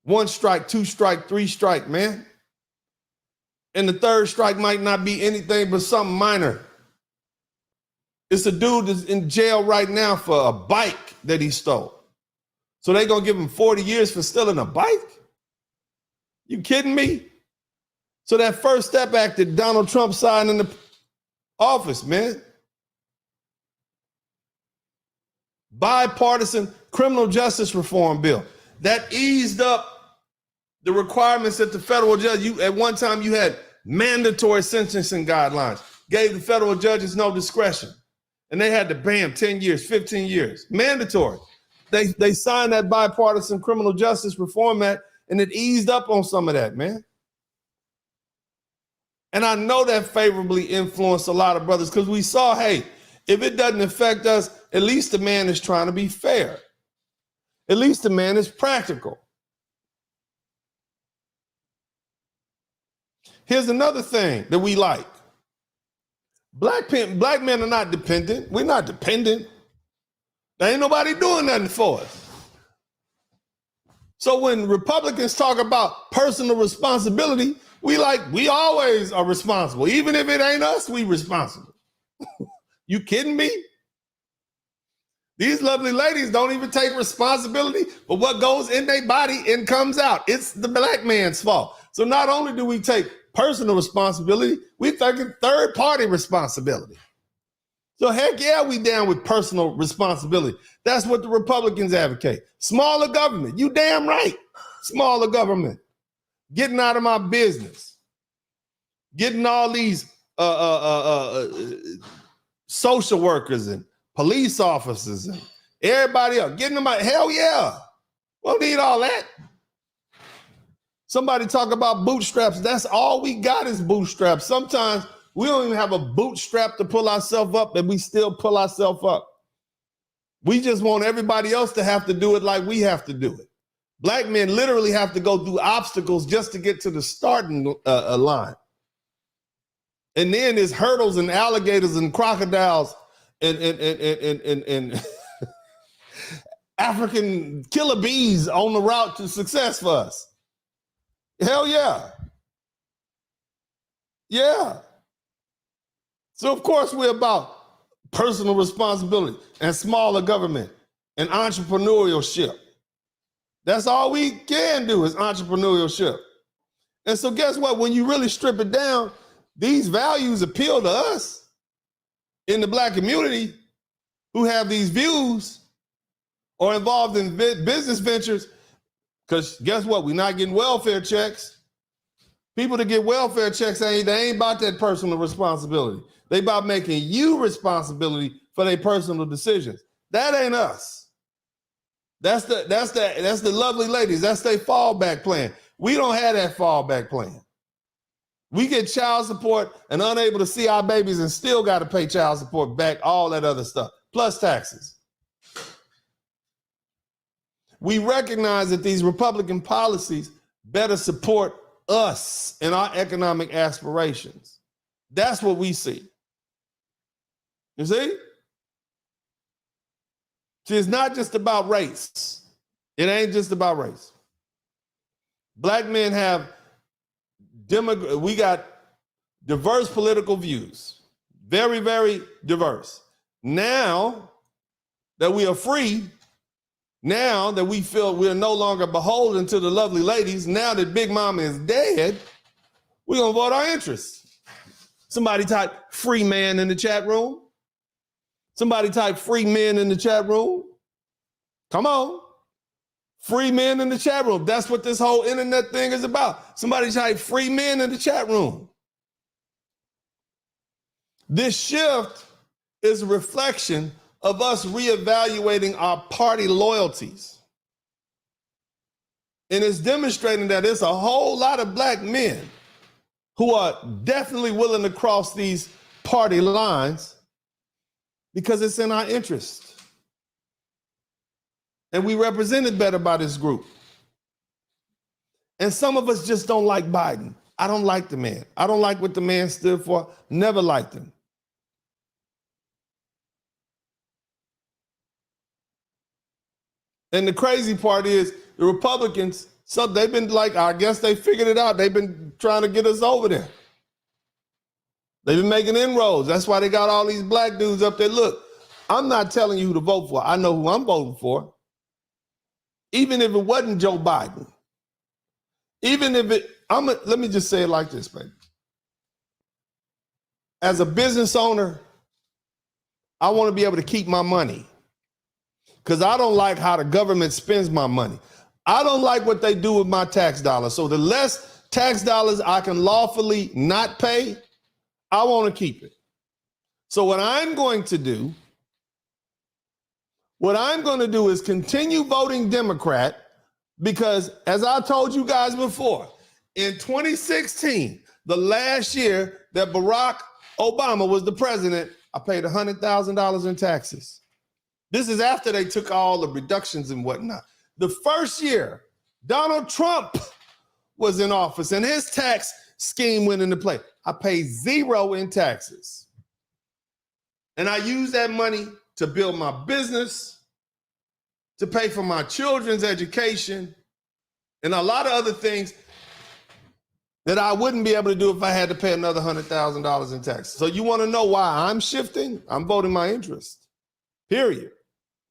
1 strike, 2 strike, 3 strike, man. And the 3rd strike might not be anything but something minor. It's a dude that's in jail right now for a bike that he stole. So they gonna give him 40 years for stealing a bike? You kidding me? So that First Step Act that Donald Trump signed in the office, man. Bipartisan criminal justice reform bill that eased up the requirements that the federal judge, at one time you had mandatory sentencing guidelines, gave the federal judges no discretion. And they had to bam 10 years, 15 years, mandatory. They signed that bipartisan criminal justice reform act and it eased up on some of that, man. And I know that favorably influenced a lot of brothers because we saw, hey, if it doesn't affect us, at least the man is trying to be fair. At least the man is practical. Here's another thing that we like. Black men are not dependent. We're not dependent. There ain't nobody doing nothing for us. So when Republicans talk about personal responsibility, we always are responsible. Even if it ain't us, we responsible. You kidding me? These lovely ladies don't even take responsibility for what goes in their body and comes out. It's the black man's fault. So not only do we take personal responsibility, we're taking third-party responsibility. So heck yeah, we down with personal responsibility. That's what the Republicans advocate. Smaller government. You damn right. Smaller government. Getting out of my business. Getting all these social workers and police officers and everybody else. Getting them out. Hell yeah. We don't need all that. Somebody talk about bootstraps. That's all we got is bootstraps. Sometimes we don't even have a bootstrap to pull ourselves up, and we still pull ourselves up. We just want everybody else to have to do it like we have to do it. Black men literally have to go through obstacles just to get to the starting line. And then there's hurdles and alligators and crocodiles and African killer bees on the route to success for us. Hell yeah. Yeah. So of course we're about personal responsibility and smaller government and entrepreneurship. That's all we can do is entrepreneurship. And so guess what? When you really strip it down, these values appeal to us in the black community who have these views or involved in business ventures, because guess what? We're not getting welfare checks. People that get welfare checks, they ain't about that personal responsibility. They about making you responsibility for their personal decisions. That ain't us. That's the lovely ladies. That's their fallback plan. We don't have that fallback plan. We get child support and unable to see our babies and still got to pay child support back, all that other stuff, plus taxes. We recognize that these Republican policies better support us and our economic aspirations. That's what we see. You see? See, it's not just about race. It ain't just about race. Black men have we got diverse political views. Very, very diverse. Now that we are free, now that we feel we're no longer beholden to the lovely ladies, now that Big Mama is dead, we're going to vote our interests. Somebody type free man in the chat room. Somebody type free men in the chat room. Come on. Free men in the chat room. That's what this whole internet thing is about. Somebody type free men in the chat room. This shift is a reflection of us reevaluating our party loyalties. And it's demonstrating that it's a whole lot of black men who are definitely willing to cross these party lines because it's in our interest. And we represented better by this group. And some of us just don't like Biden. I don't like the man. I don't like what the man stood for. Never liked him. And the crazy part is the Republicans, so they've been like, I guess they figured it out. They've been trying to get us over there. They've been making inroads. That's why they got all these black dudes up there. Look, I'm not telling you who to vote for. I know who I'm voting for. Even if it wasn't Joe Biden. Even if let me just say it like this, baby. As a business owner, I want to be able to keep my money. Because I don't like how the government spends my money. I don't like what they do with my tax dollars. So the less tax dollars I can lawfully not pay, I want to keep it. So what I'm going to do is continue voting Democrat because, as I told you guys before, in 2016, the last year that Barack Obama was the president, I paid $100,000 in taxes. This is after they took all the reductions and whatnot. The first year Donald Trump was in office and his tax scheme went into play, I paid zero in taxes. And I use that money to build my business, to pay for my children's education, and a lot of other things that I wouldn't be able to do if I had to pay another $100,000 in taxes. So you want to know why I'm shifting? I'm voting my interest, period.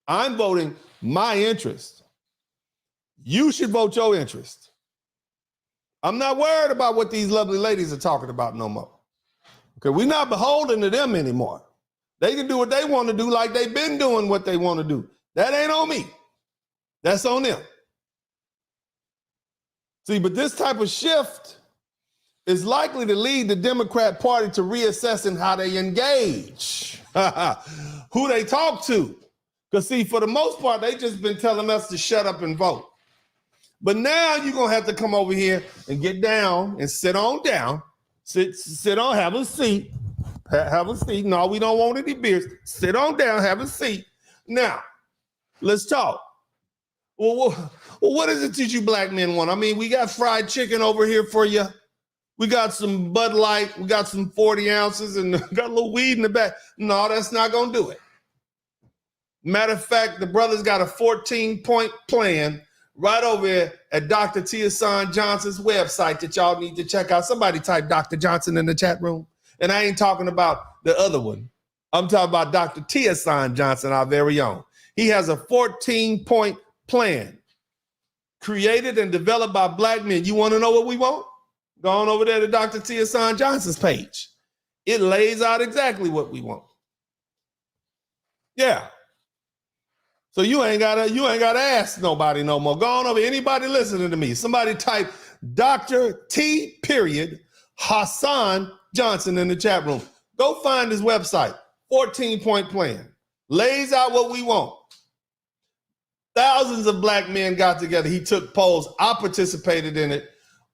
I'm voting my interest. You should vote your interest. I'm not worried about what these lovely ladies are talking about no more. Okay, we're not beholden to them anymore. They can do what they want to do like they've been doing what they want to do. That ain't on me. That's on them. See, but this type of shift is likely to lead the Democrat Party to reassessing how they engage, who they talk to. Because see, for the most part, they just been telling us to shut up and vote. But now you're going to have to come over here and get down and sit on down, sit on, have a seat, have a seat. No, we don't want any beers. Sit on down, have a seat. Now, let's talk. Well, what is it that you black men want? I mean, we got fried chicken over here for you. We got some Bud Light. We got some 40 ounces and got a little weed in the back. No, that's not going to do it. Matter of fact, the brothers got a 14-point plan right over here at Dr. Tiesan Johnson's website that y'all need to check out. Somebody type Dr. Johnson in the chat room. And I ain't talking about the other one. I'm talking about Dr. Tiesan Johnson, our very own. He has a 14-point plan created and developed by black men. You want to know what we want? Go on over there to Dr. Tiesan Johnson's page. It lays out exactly what we want. Yeah. So you ain't gotta ask nobody no more. Go on over. Anybody listening to me? Somebody type Dr. T. Hassan Johnson in the chat room. Go find his website. 14-point plan. Lays out what we want. Thousands of black men got together. He took polls. I participated in it.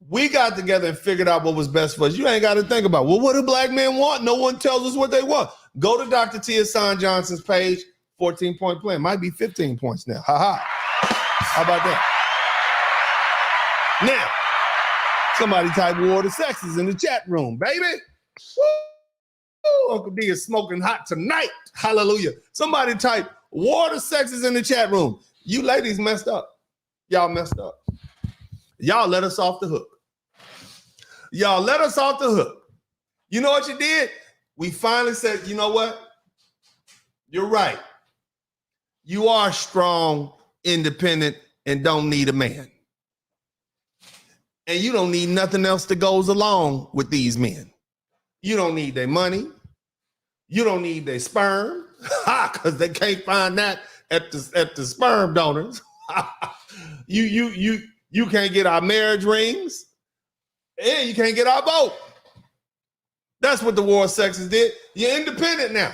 We got together and figured out what was best for us. You ain't got to think about, well, what do black men want? No one tells us what they want. Go to Dr. Tiesan Johnson's page, 14-point plan. Might be 15 points now. How about that? Now, somebody type war to sexes in the chat room, baby. Woo! Uncle D is smoking hot tonight. Hallelujah. Somebody type war to sexes in the chat room. You ladies messed up. Y'all messed up. Y'all let us off the hook. Y'all let us off the hook. You know what you did? We finally said, you know what? You're right. You are strong, independent, and don't need a man. And you don't need nothing else that goes along with these men. You don't need their money. You don't need their sperm, because they can't find that at the sperm donors. You can't get our marriage rings, and you can't get our vote. That's what the war of sexes did. You're independent now.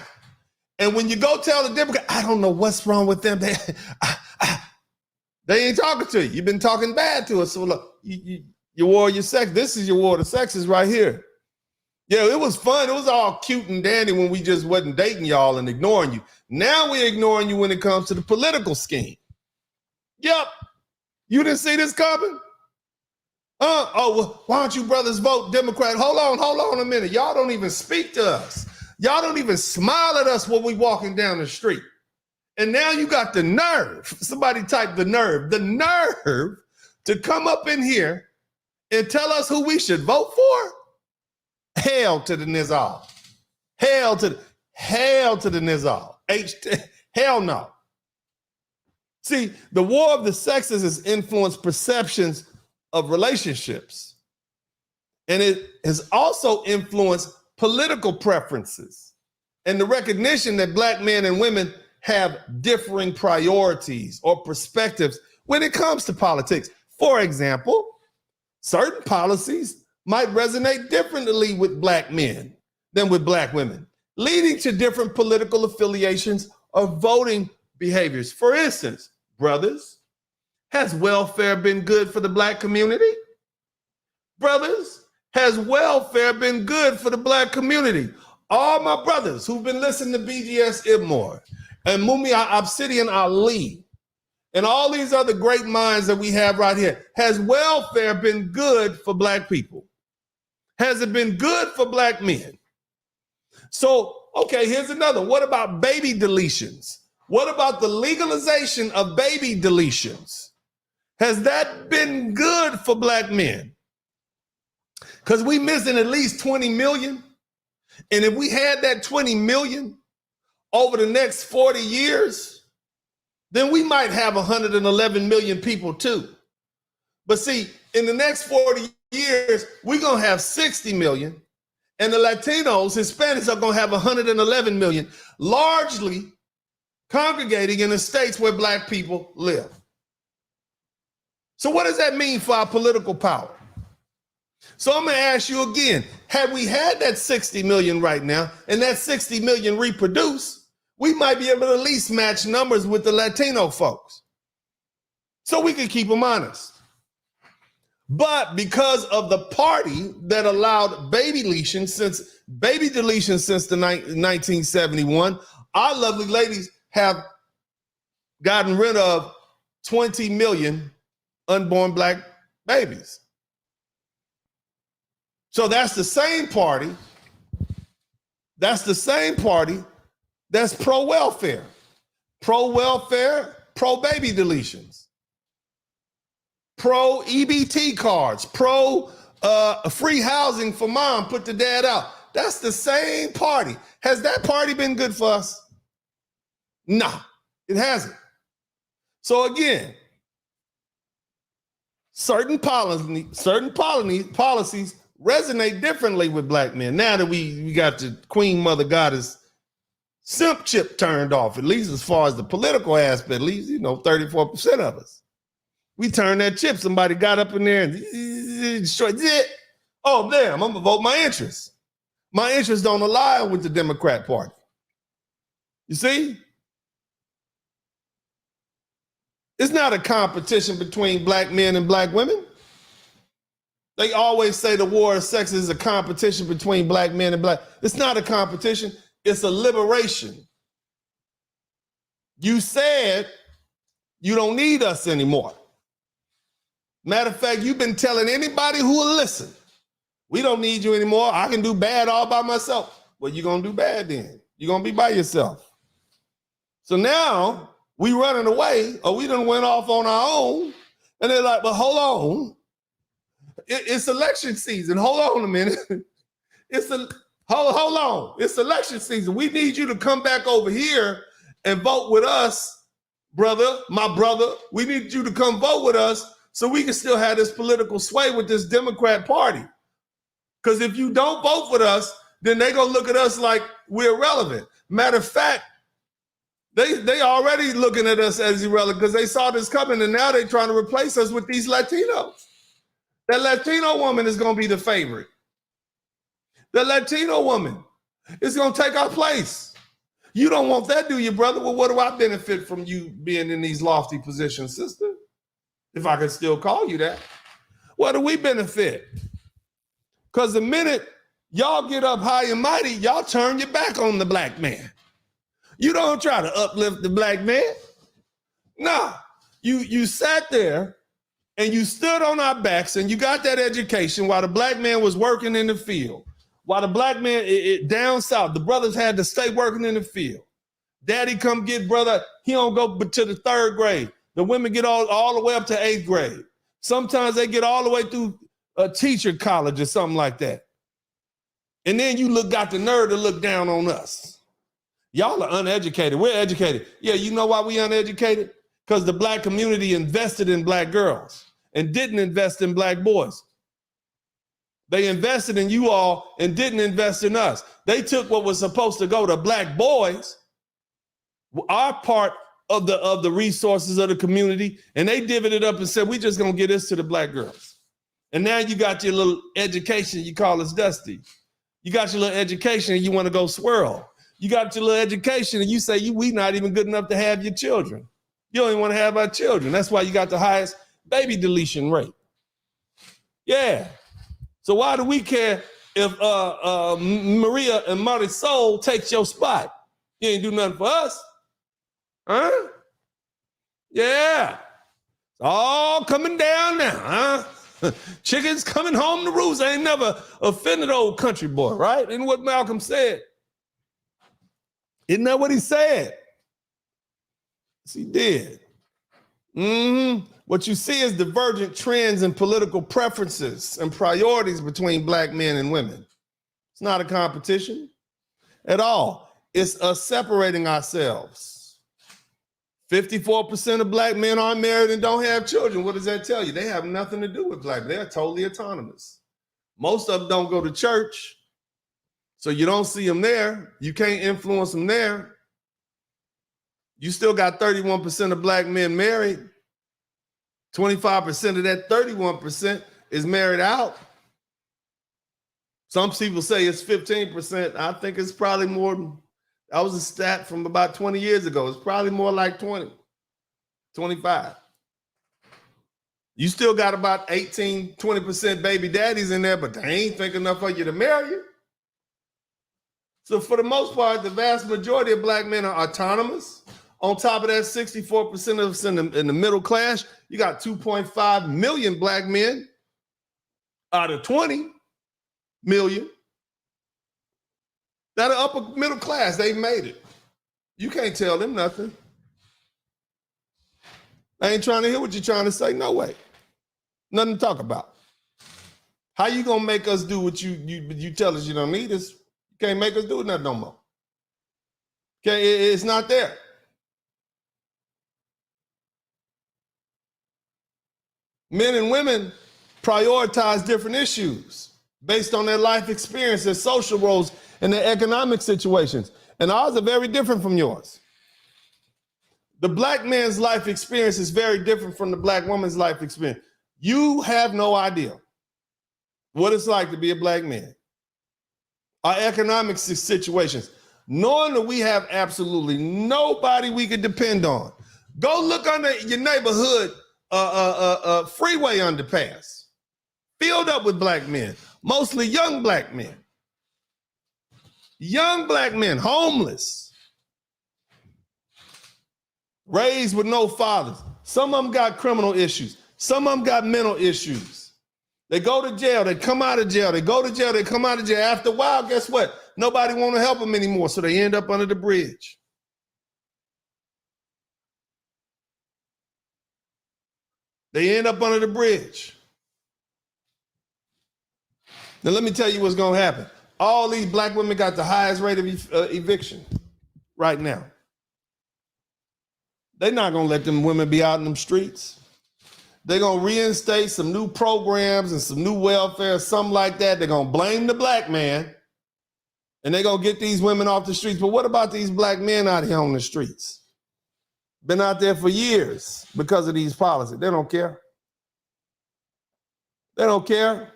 And when you go tell the Democrat, I don't know what's wrong with them. They ain't talking to you. You've been talking bad to us. So look, your war of your sex. This is your war of the sexes right here. Yeah, it was fun. It was all cute and dandy when we just wasn't dating y'all and ignoring you. Now we're ignoring you when it comes to the political scheme. Yep. You didn't see this coming? Well, why don't you brothers vote Democrat? Hold on a minute. Y'all don't even speak to us. Y'all don't even smile at us when we walking down the street. And now you got the nerve. Somebody type the nerve to come up in here and tell us who we should vote for. Hail to the Nizal. Hail to the Nizal. Hell no. See, the war of the sexes has influenced perceptions of relationships. And it has also influenced political preferences and the recognition that black men and women have differing priorities or perspectives when it comes to politics. For example, certain policies might resonate differently with black men than with black women, leading to different political affiliations or voting behaviors. For instance, brothers, has welfare been good for the black community? Brothers, has welfare been good for the black community? All my brothers who've been listening to BGS Ibmore and Mumi Obsidian Ali and all these other great minds that we have right here, has welfare been good for black people? Has it been good for black men? So Okay, here's another. What about baby deletions? What about the legalization of baby deletions? Has that been good for black men? Because we missing at least 20 million. And if we had that 20 million over the next 40 years, then we might have 111 million people too. But see, in the next 40 years, we're going to have 60 million. And the Latinos, Hispanics are going to have 111 million, largely congregating in the states where black people live. So what does that mean for our political power? So I'm going to ask you again, had we had that 60 million right now and that 60 million reproduce, we might be able to at least match numbers with the Latino folks. So we can keep them honest. But because of the party that allowed baby deletion since the 1971, our lovely ladies have gotten rid of 20 million unborn black babies. So that's the same party. That's pro-welfare, pro-baby deletions, pro-EBT cards, free housing for mom, put the dad out. That's the same party. Has that party been good for us? No, it hasn't. So again, certain policies resonate differently with black men. Now that we got the Queen Mother Goddess simp chip turned off, at least as far as the political aspect, at least, 34% of us. We turned that chip. Somebody got up in there and destroyed it. Oh, damn, I'm gonna vote my interests. My interests don't align with the Democrat Party. You see? It's not a competition between black men and black women. They always say the war of sex is a competition between black men and black. It's not a competition. It's a liberation. You said you don't need us anymore. Matter of fact, you've been telling anybody who will listen, we don't need you anymore. I can do bad all by myself. Well, you're going to do bad then. You're going to be by yourself. So now we running away, or we done went off on our own. And they're like, but hold on. It's election season. Hold on a minute. Hold on. It's election season. We need you to come back over here and vote with us, brother, my brother. We need you to come vote with us so we can still have this political sway with this Democrat Party. Because if you don't vote with us, then they're going to look at us like we're irrelevant. Matter of fact, they already looking at us as irrelevant because they saw this coming, and now they're trying to replace us with these Latinos. That Latino woman is going to be the favorite. The Latino woman is going to take our place. You don't want that, do you, brother? Well, what do I benefit from you being in these lofty positions, sister? If I can still call you that. What do we benefit? Because the minute y'all get up high and mighty, y'all turn your back on the black man. You don't try to uplift the black man. Nah, you sat there and you stood on our backs and you got that education while the black man was working in the field. While the black man down south, the brothers had to stay working in the field. Daddy come get brother, he don't go to the 3rd grade. The women get all the way up to 8th grade. Sometimes they get all the way through a teacher college or something like that. And then you got the nerve to look down on us. Y'all are uneducated. We're educated. Yeah, you know why we uneducated? Because the black community invested in black girls and didn't invest in black boys. They invested in you all and didn't invest in us. They took what was supposed to go to black boys, our part of the resources of the community, and they divvied it up and said, we just gonna get this to the black girls. And now you got your little education, you call us Dusty. You got your little education and you wanna go swirl. You got your little education and you say we not even good enough to have your children. You don't even wanna have our children. That's why you got the highest baby deletion rate. Yeah. So why do we care if Maria and Marisol takes your spot? You ain't do nothing for us. Huh? Yeah. It's all coming down now, huh? Chickens coming home to roost. I ain't never offended old country boy, right? And what Malcolm said. Isn't that what he said? Yes, he did. What you see is divergent trends in political preferences and priorities between black men and women. It's not a competition at all. It's us separating ourselves. 54% of black men aren't married and don't have children. What does that tell you? They have nothing to do with black. They're totally autonomous. Most of them don't go to church, so you don't see them there. You can't influence them there. You still got 31% of black men married. 25% of that 31% is married out. Some people say it's 15%. I think it's probably more. That was a stat from about 20 years ago. It's probably more like 20, 25. You still got about 18, 20% baby daddies in there, but they ain't think enough for you to marry you. So for the most part, the vast majority of black men are autonomous. On top of that, 64% of us in the middle class. You got 2.5 million black men out of 20 million that are upper middle class. They made it. You can't tell them nothing. I ain't trying to hear what you're trying to say. No way. Nothing to talk about. How you gonna make us do what you tell us you don't need us? You can't make us do nothing no more. Okay, it's not there. Men and women prioritize different issues based on their life experience, their social roles, and their economic situations. And ours are very different from yours. The black man's life experience is very different from the black woman's life experience. You have no idea what it's like to be a black man. Our economic situations, knowing that we have absolutely nobody we could depend on. Go look under your neighborhood freeway underpass, filled up with black men, mostly young black men. Young black men, homeless, raised with no fathers. Some of them got criminal issues. Some of them got mental issues. They go to jail, they come out of jail, they go to jail, they come out of jail. After a while, guess what? Nobody want to help them anymore, so they end up under the bridge. They end up under the bridge. Now, let me tell you what's going to happen. All these black women got the highest rate of eviction right now. They're not going to let them women be out in them streets. They're going to reinstate some new programs and some new welfare, something like that. They're going to blame the black man, and they're going to get these women off the streets. But what about these black men out here on the streets? Been out there for years because of these policies. They don't care. They don't care.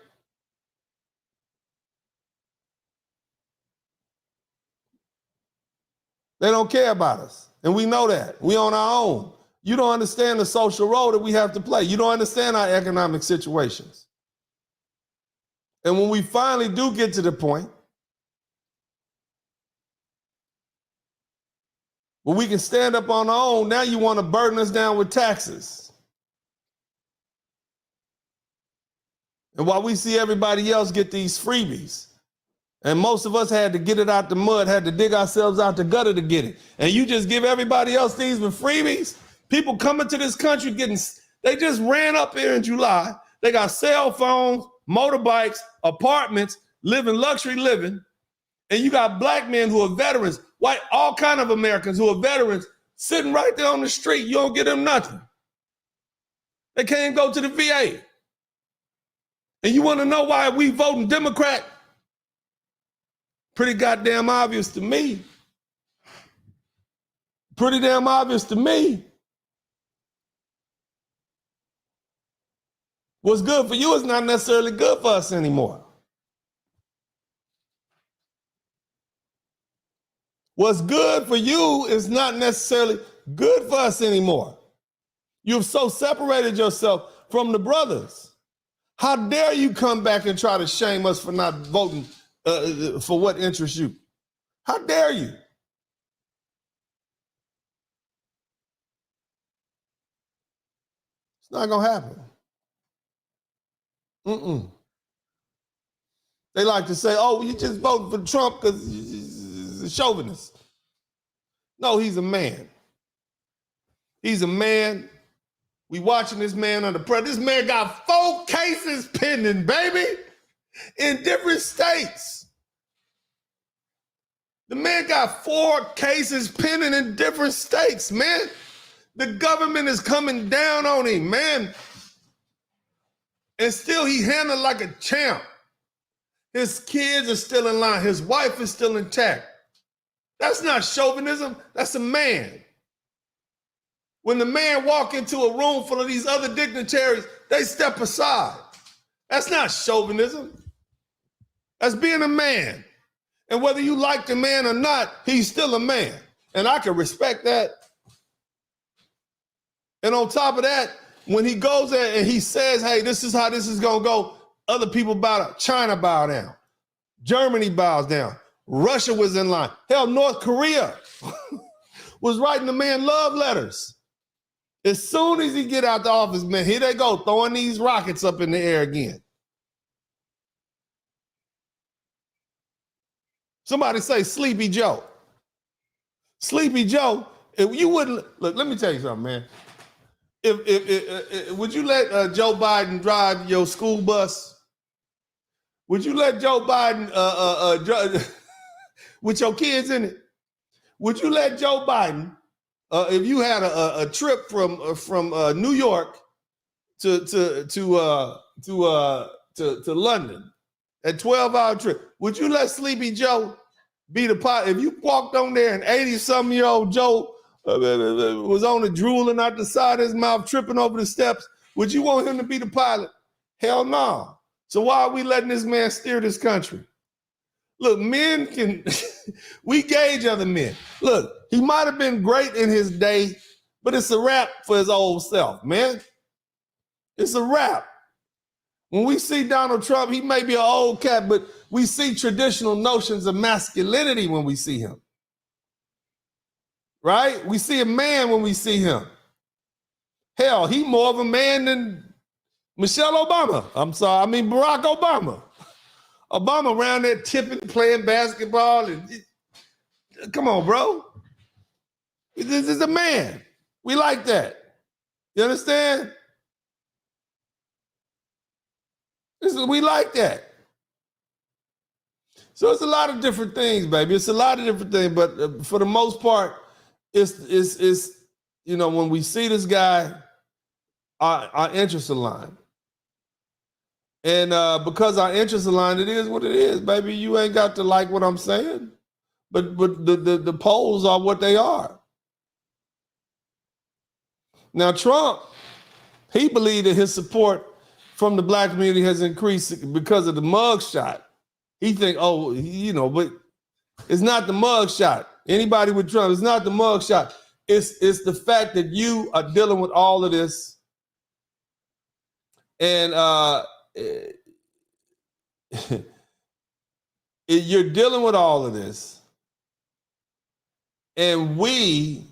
They don't care about us. And we know that. We on our own. You don't understand the social role that we have to play. You don't understand our economic situations. And when we finally do get to the point where we can stand up on our own, now you want to burden us down with taxes. And while we see everybody else get these freebies, and most of us had to get it out the mud, had to dig ourselves out the gutter to get it. And you just give everybody else these with freebies. People coming to this country they just ran up here in July. They got cell phones, motorbikes, apartments, living luxury living. And you got black men who are veterans, white, all kind of Americans who are veterans sitting right there on the street. You don't get them nothing. They can't go to the VA. And you want to know why we voting Democrat? Pretty goddamn obvious to me. Pretty damn obvious to me. What's good for you is not necessarily good for us anymore. What's good for you is not necessarily good for us anymore. You've so separated yourself from the brothers. How dare you come back and try to shame us for not voting for what interests you? How dare you? It's not going to happen. They like to say, oh, you just voted for Trump because he's a chauvinist. No, he's a man. He's a man. We watching this man under pressure. This man got 4 cases pending, baby, in different states. The man got 4 cases pending in different states, man. The government is coming down on him, man. And still he handled like a champ. His kids are still in line. His wife is still intact. That's not chauvinism. That's a man. When the man walk into a room full of these other dignitaries, they step aside. That's not chauvinism. That's being a man. And whether you like the man or not, he's still a man. And I can respect that. And on top of that, when he goes there and he says, hey, this is how this is going to go, other people bow down. China bow down. Germany bows down. Russia was in line. Hell, North Korea was writing the man love letters. As soon as he get out the office, man, here they go, throwing these rockets up in the air again. Somebody say Sleepy Joe. Sleepy Joe, if you wouldn't, look, let me tell you something, man. If would you let Joe Biden drive your school bus? Would you let Joe Biden with your kids in it? Would you let Joe Biden, if you had a trip from New York to London, a 12-hour trip, would you let Sleepy Joe be the pilot? If you walked on there and 80-something-year-old Joe was on the drooling out the side of his mouth, tripping over the steps, would you want him to be the pilot? Hell no. So why are we letting this man steer this country? Look, men can, we gauge other men. Look, he might have been great in his day, but it's a wrap for his old self, man. It's a wrap. When we see Donald Trump, he may be an old cat, but we see traditional notions of masculinity when we see him. Right? We see a man when we see him. Hell, he more of a man than Michelle Obama. Barack Obama. Obama around there tipping, playing basketball. Come on, bro. This is a man. We like that. You understand? We like that. So it's a lot of different things, baby. It's a lot of different things, but for the most part, it's when we see this guy, our interests align. And because our interests align, it is what it is, baby. You ain't got to like what I'm saying, but the polls are what they are. Now, Trump, he believed that his support from the black community has increased because of the mug shot. He think, but it's not the mug shot. Anybody with Trump, it's not the mug shot. It's the fact that you are dealing with all of this. And you're dealing with all of this. And we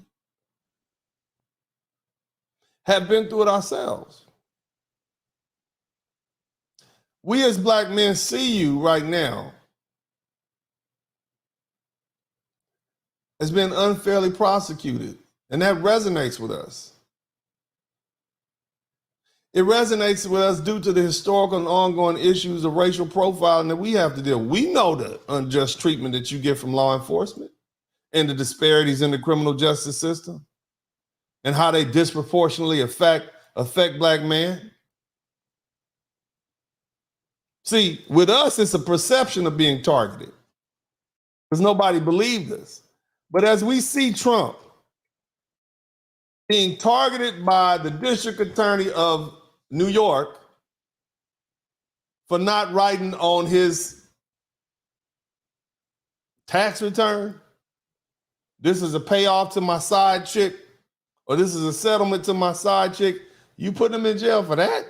have been through it ourselves. We as black men see you right now as being unfairly prosecuted, and that resonates with us. It resonates with us due to the historical and ongoing issues of racial profiling that we have to deal with. We know the unjust treatment that you get from law enforcement and the disparities in the criminal justice system and how they disproportionately affect black men. See, with us, it's a perception of being targeted because nobody believed us. But as we see Trump being targeted by the district attorney of New York for not writing on his tax return, this is a payoff to my side chick, or this is a settlement to my side chick, you put him in jail for that?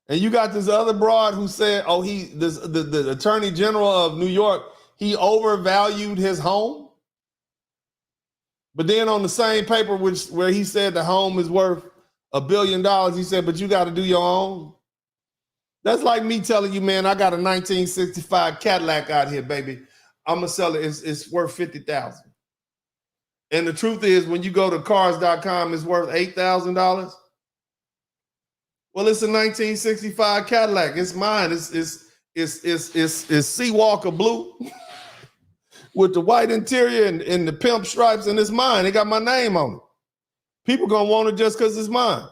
And you got this other broad who said, the Attorney General of New York, he overvalued his home. But then on the same paper where he said the home is worth $1 billion, he said, but you got to do your own. That's like me telling you, man, I got a 1965 Cadillac out here, baby. I'm gonna sell it. It's worth $50,000. And the truth is, when you go to cars.com, it's worth $8,000. Well, it's a 1965 Cadillac. It's mine. It's Seawalker blue with the white interior and the pimp stripes, and it's mine. It got my name on it. People gonna want it just because it's mine.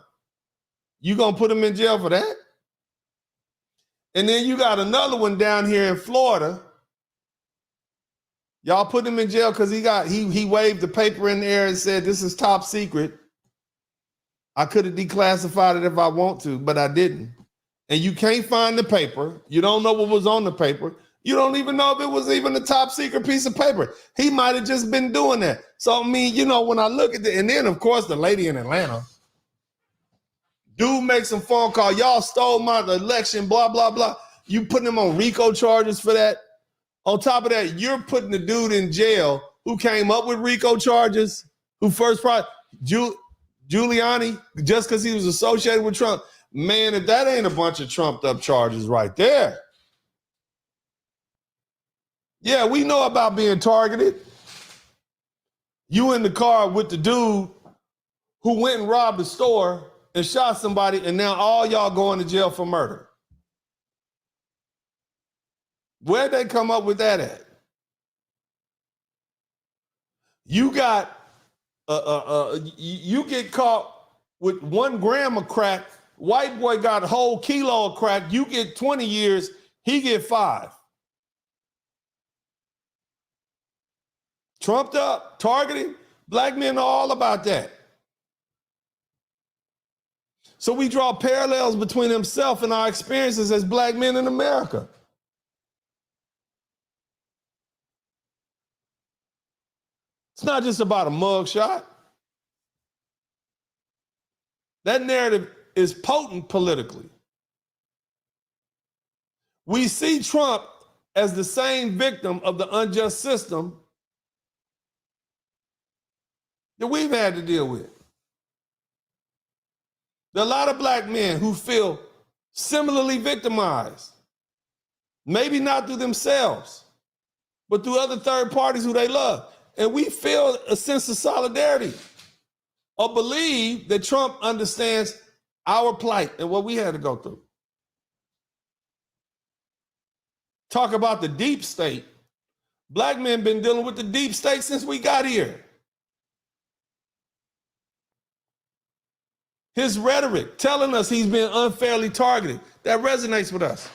You gonna put them in jail for that? And then you got another one down here in Florida. Y'all put him in jail because he waved the paper in the air and said, this is top secret. I could have declassified it if I want to, but I didn't. And you can't find the paper. You don't know what was on the paper. You don't even know if it was even a top secret piece of paper. He might have just been doing that. So, I mean, you know, when I look at it, and then, of course, the lady in Atlanta, dude makes some phone call. Y'all stole my election, blah, blah, blah. You putting him on RICO charges for that. On top of that, you're putting the dude in jail who came up with RICO charges, who first Giuliani, just because he was associated with Trump. Man, if that ain't a bunch of trumped up charges right there. Yeah, we know about being targeted. You in the car with the dude who went and robbed a store and shot somebody, and now all y'all going to jail for murder. Where'd they come up with that at? You got, you get caught with 1 gram of crack. White boy got a whole kilo of crack. You get 20 years, he get 5. Trumped up, targeting, black men are all about that. So we draw parallels between himself and our experiences as black men in America. It's not just about a mug shot. That narrative is potent politically. We see Trump as the same victim of the unjust system that we've had to deal with. There are a lot of black men who feel similarly victimized, maybe not through themselves, but through other third parties who they love. And we feel a sense of solidarity or believe that Trump understands our plight and what we had to go through. Talk about the deep state. Black men been dealing with the deep state since we got here. His rhetoric telling us he's been unfairly targeted, that resonates with us.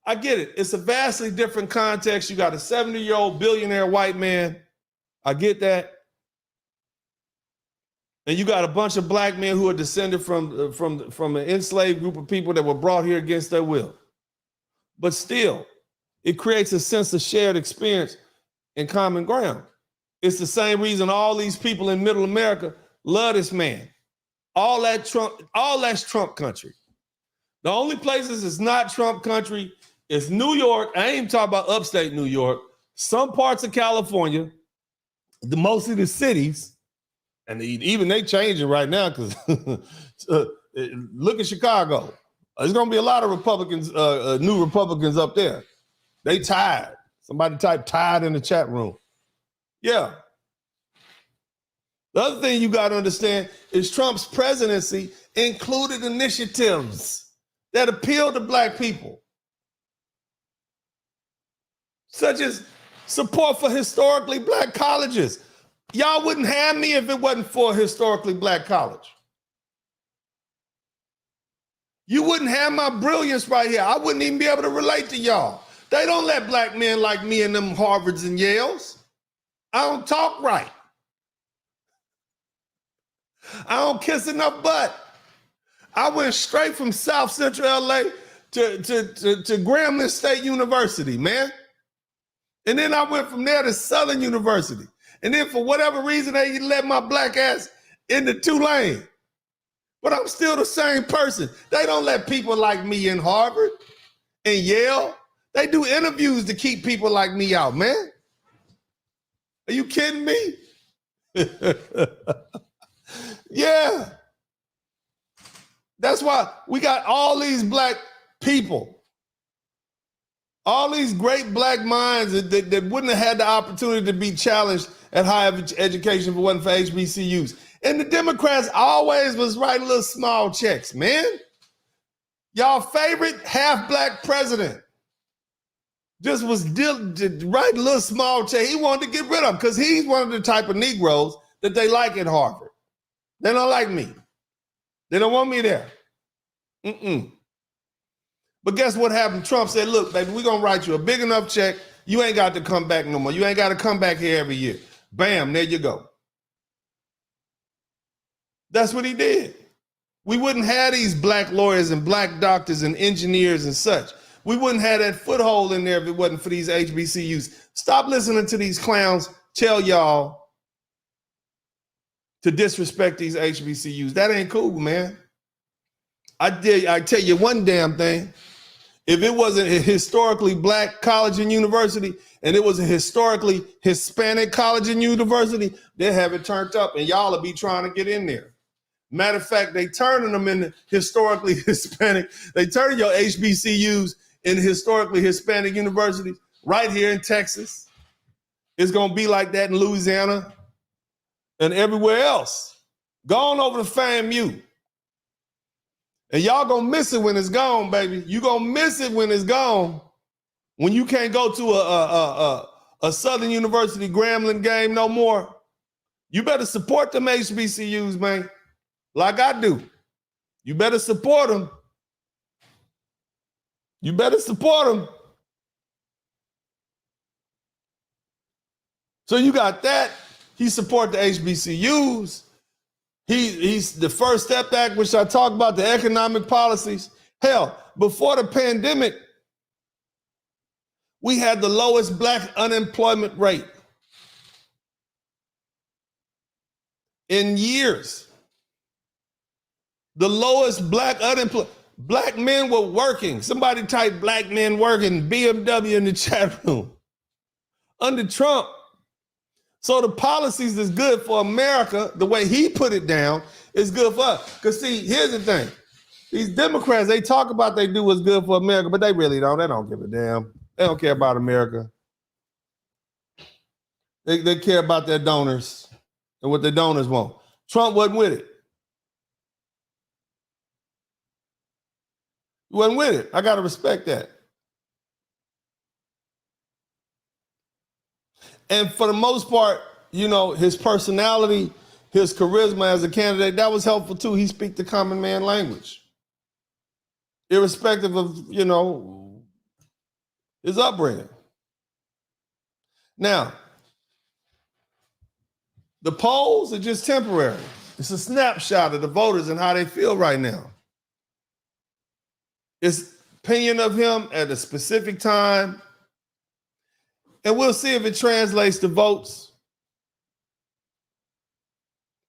I get it. It's a vastly different context. You got a 70-year-old billionaire white man. I get that. And you got a bunch of black men who are descended from an enslaved group of people that were brought here against their will. But still, it creates a sense of shared experience and common ground. It's the same reason all these people in middle America love this man. All that's Trump country. The only places it's not Trump country is New York. I ain't even talking about upstate New York. Some parts of California, most of the cities, and even they changing right now because look at Chicago. There's going to be a lot of Republicans, new Republicans up there. They tired. Somebody type tired in the chat room. Yeah. The other thing you got to understand is Trump's presidency included initiatives that appeal to black people, such as support for historically black colleges. Y'all wouldn't have me if it wasn't for a historically black college. You wouldn't have my brilliance right here. I wouldn't even be able to relate to y'all. They don't let black men like me in them Harvards and Yales. I don't talk right. I don't kiss enough butt. I went straight from South Central LA to Grambling State University, man. And then I went from there to Southern University. And then for whatever reason, they let my black ass into Tulane. But I'm still the same person. They don't let people like me in Harvard and Yale. They do interviews to keep people like me out, man. Are you kidding me? Yeah. That's why we got all these black people All these great black minds that wouldn't have had the opportunity to be challenged at higher education if it wasn't for HBCUs. And the Democrats always was writing little small checks, man. Y'all favorite half-black president just was writing little small check. He wanted to get rid of him because he's one of the type of Negroes that they like at Harvard. They don't like me. They don't want me there. But guess what happened? Trump said, look, baby, we're going to write you a big enough check. You ain't got to come back no more. You ain't got to come back here every year. Bam, there you go. That's what he did. We wouldn't have these black lawyers and black doctors and engineers and such. We wouldn't have that foothold in there if it wasn't for these HBCUs. Stop listening to these clowns tell y'all to disrespect these HBCUs. That ain't cool, man. I tell you one damn thing. If it wasn't a historically black college and university, and it was a historically Hispanic college and university, they'd have it turned up, and y'all will be trying to get in there. Matter of fact, they turning them into historically Hispanic. They turning your HBCUs into historically Hispanic universities right here in Texas. It's going to be like that in Louisiana and everywhere else. Go on over to FAMU. And y'all going to miss it when it's gone, baby. You going to miss it when it's gone. When you can't go to a Southern University Grambling game no more. You better support them HBCUs, man. Like I do. You better support them. You better support them. So you got that. He support the HBCUs. He's the First Step Act, which I talk about, the economic policies. Hell, before the pandemic, we had the lowest black unemployment rate in years. The lowest black unemployment. Black men were working. Somebody type black men working, BMW in the chat room. Under Trump. So the policies that's good for America, the way he put it down, is good for us. Because see, here's the thing. These Democrats, they talk about they do what's good for America, but they really don't. They don't give a damn. They don't care about America. They care about their donors and what their donors want. Trump wasn't with it. He wasn't with it. I got to respect that. And for the most part, you know, his personality, his charisma as a candidate, that was helpful too. He speaks the common man language. Irrespective of, you know, his upbringing. Now, the polls are just temporary. It's a snapshot of the voters and how they feel right now. It's opinion of him at a specific time. And we'll see if it translates to votes.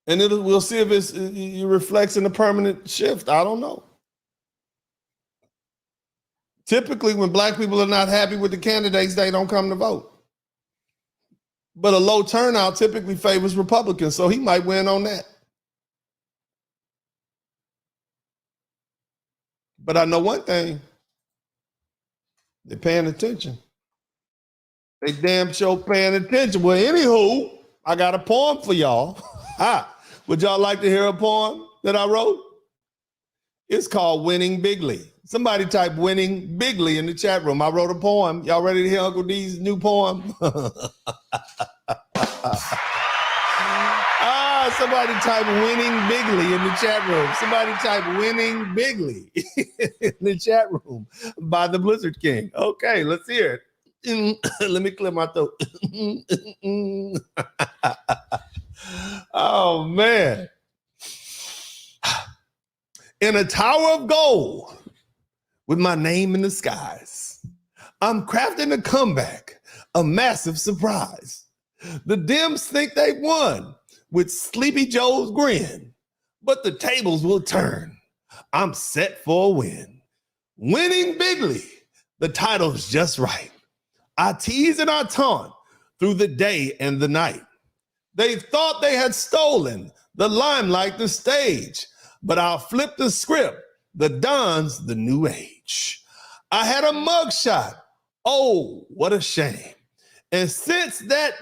And we'll see if it reflects in a permanent shift. I don't know. Typically, when black people are not happy with the candidates, they don't come to vote. But a low turnout typically favors Republicans, so he might win on that. But I know one thing. They're paying attention. They damn sure paying attention. Well, anywho, I got a poem for y'all. Would y'all like to hear a poem that I wrote? It's called Winning Bigly. Somebody type Winning Bigly in the chat room. I wrote a poem. Y'all ready to hear Uncle D's new poem? Somebody type Winning Bigly in the chat room. Somebody type Winning Bigly in the chat room by the Blizzard King. Okay, let's hear it. Let me clear my throat. Oh, man. In a tower of gold with my name in the skies, I'm crafting a comeback, a massive surprise. The Dems think they've won with Sleepy Joe's grin, but the tables will turn. I'm set for a win. Winning Bigly, the title's just right. I tease and I taunt through the day and the night. They thought they had stolen the limelight, the stage, but I'll flip the script. The Don's the new age. I had a mugshot Oh, what a shame. And since that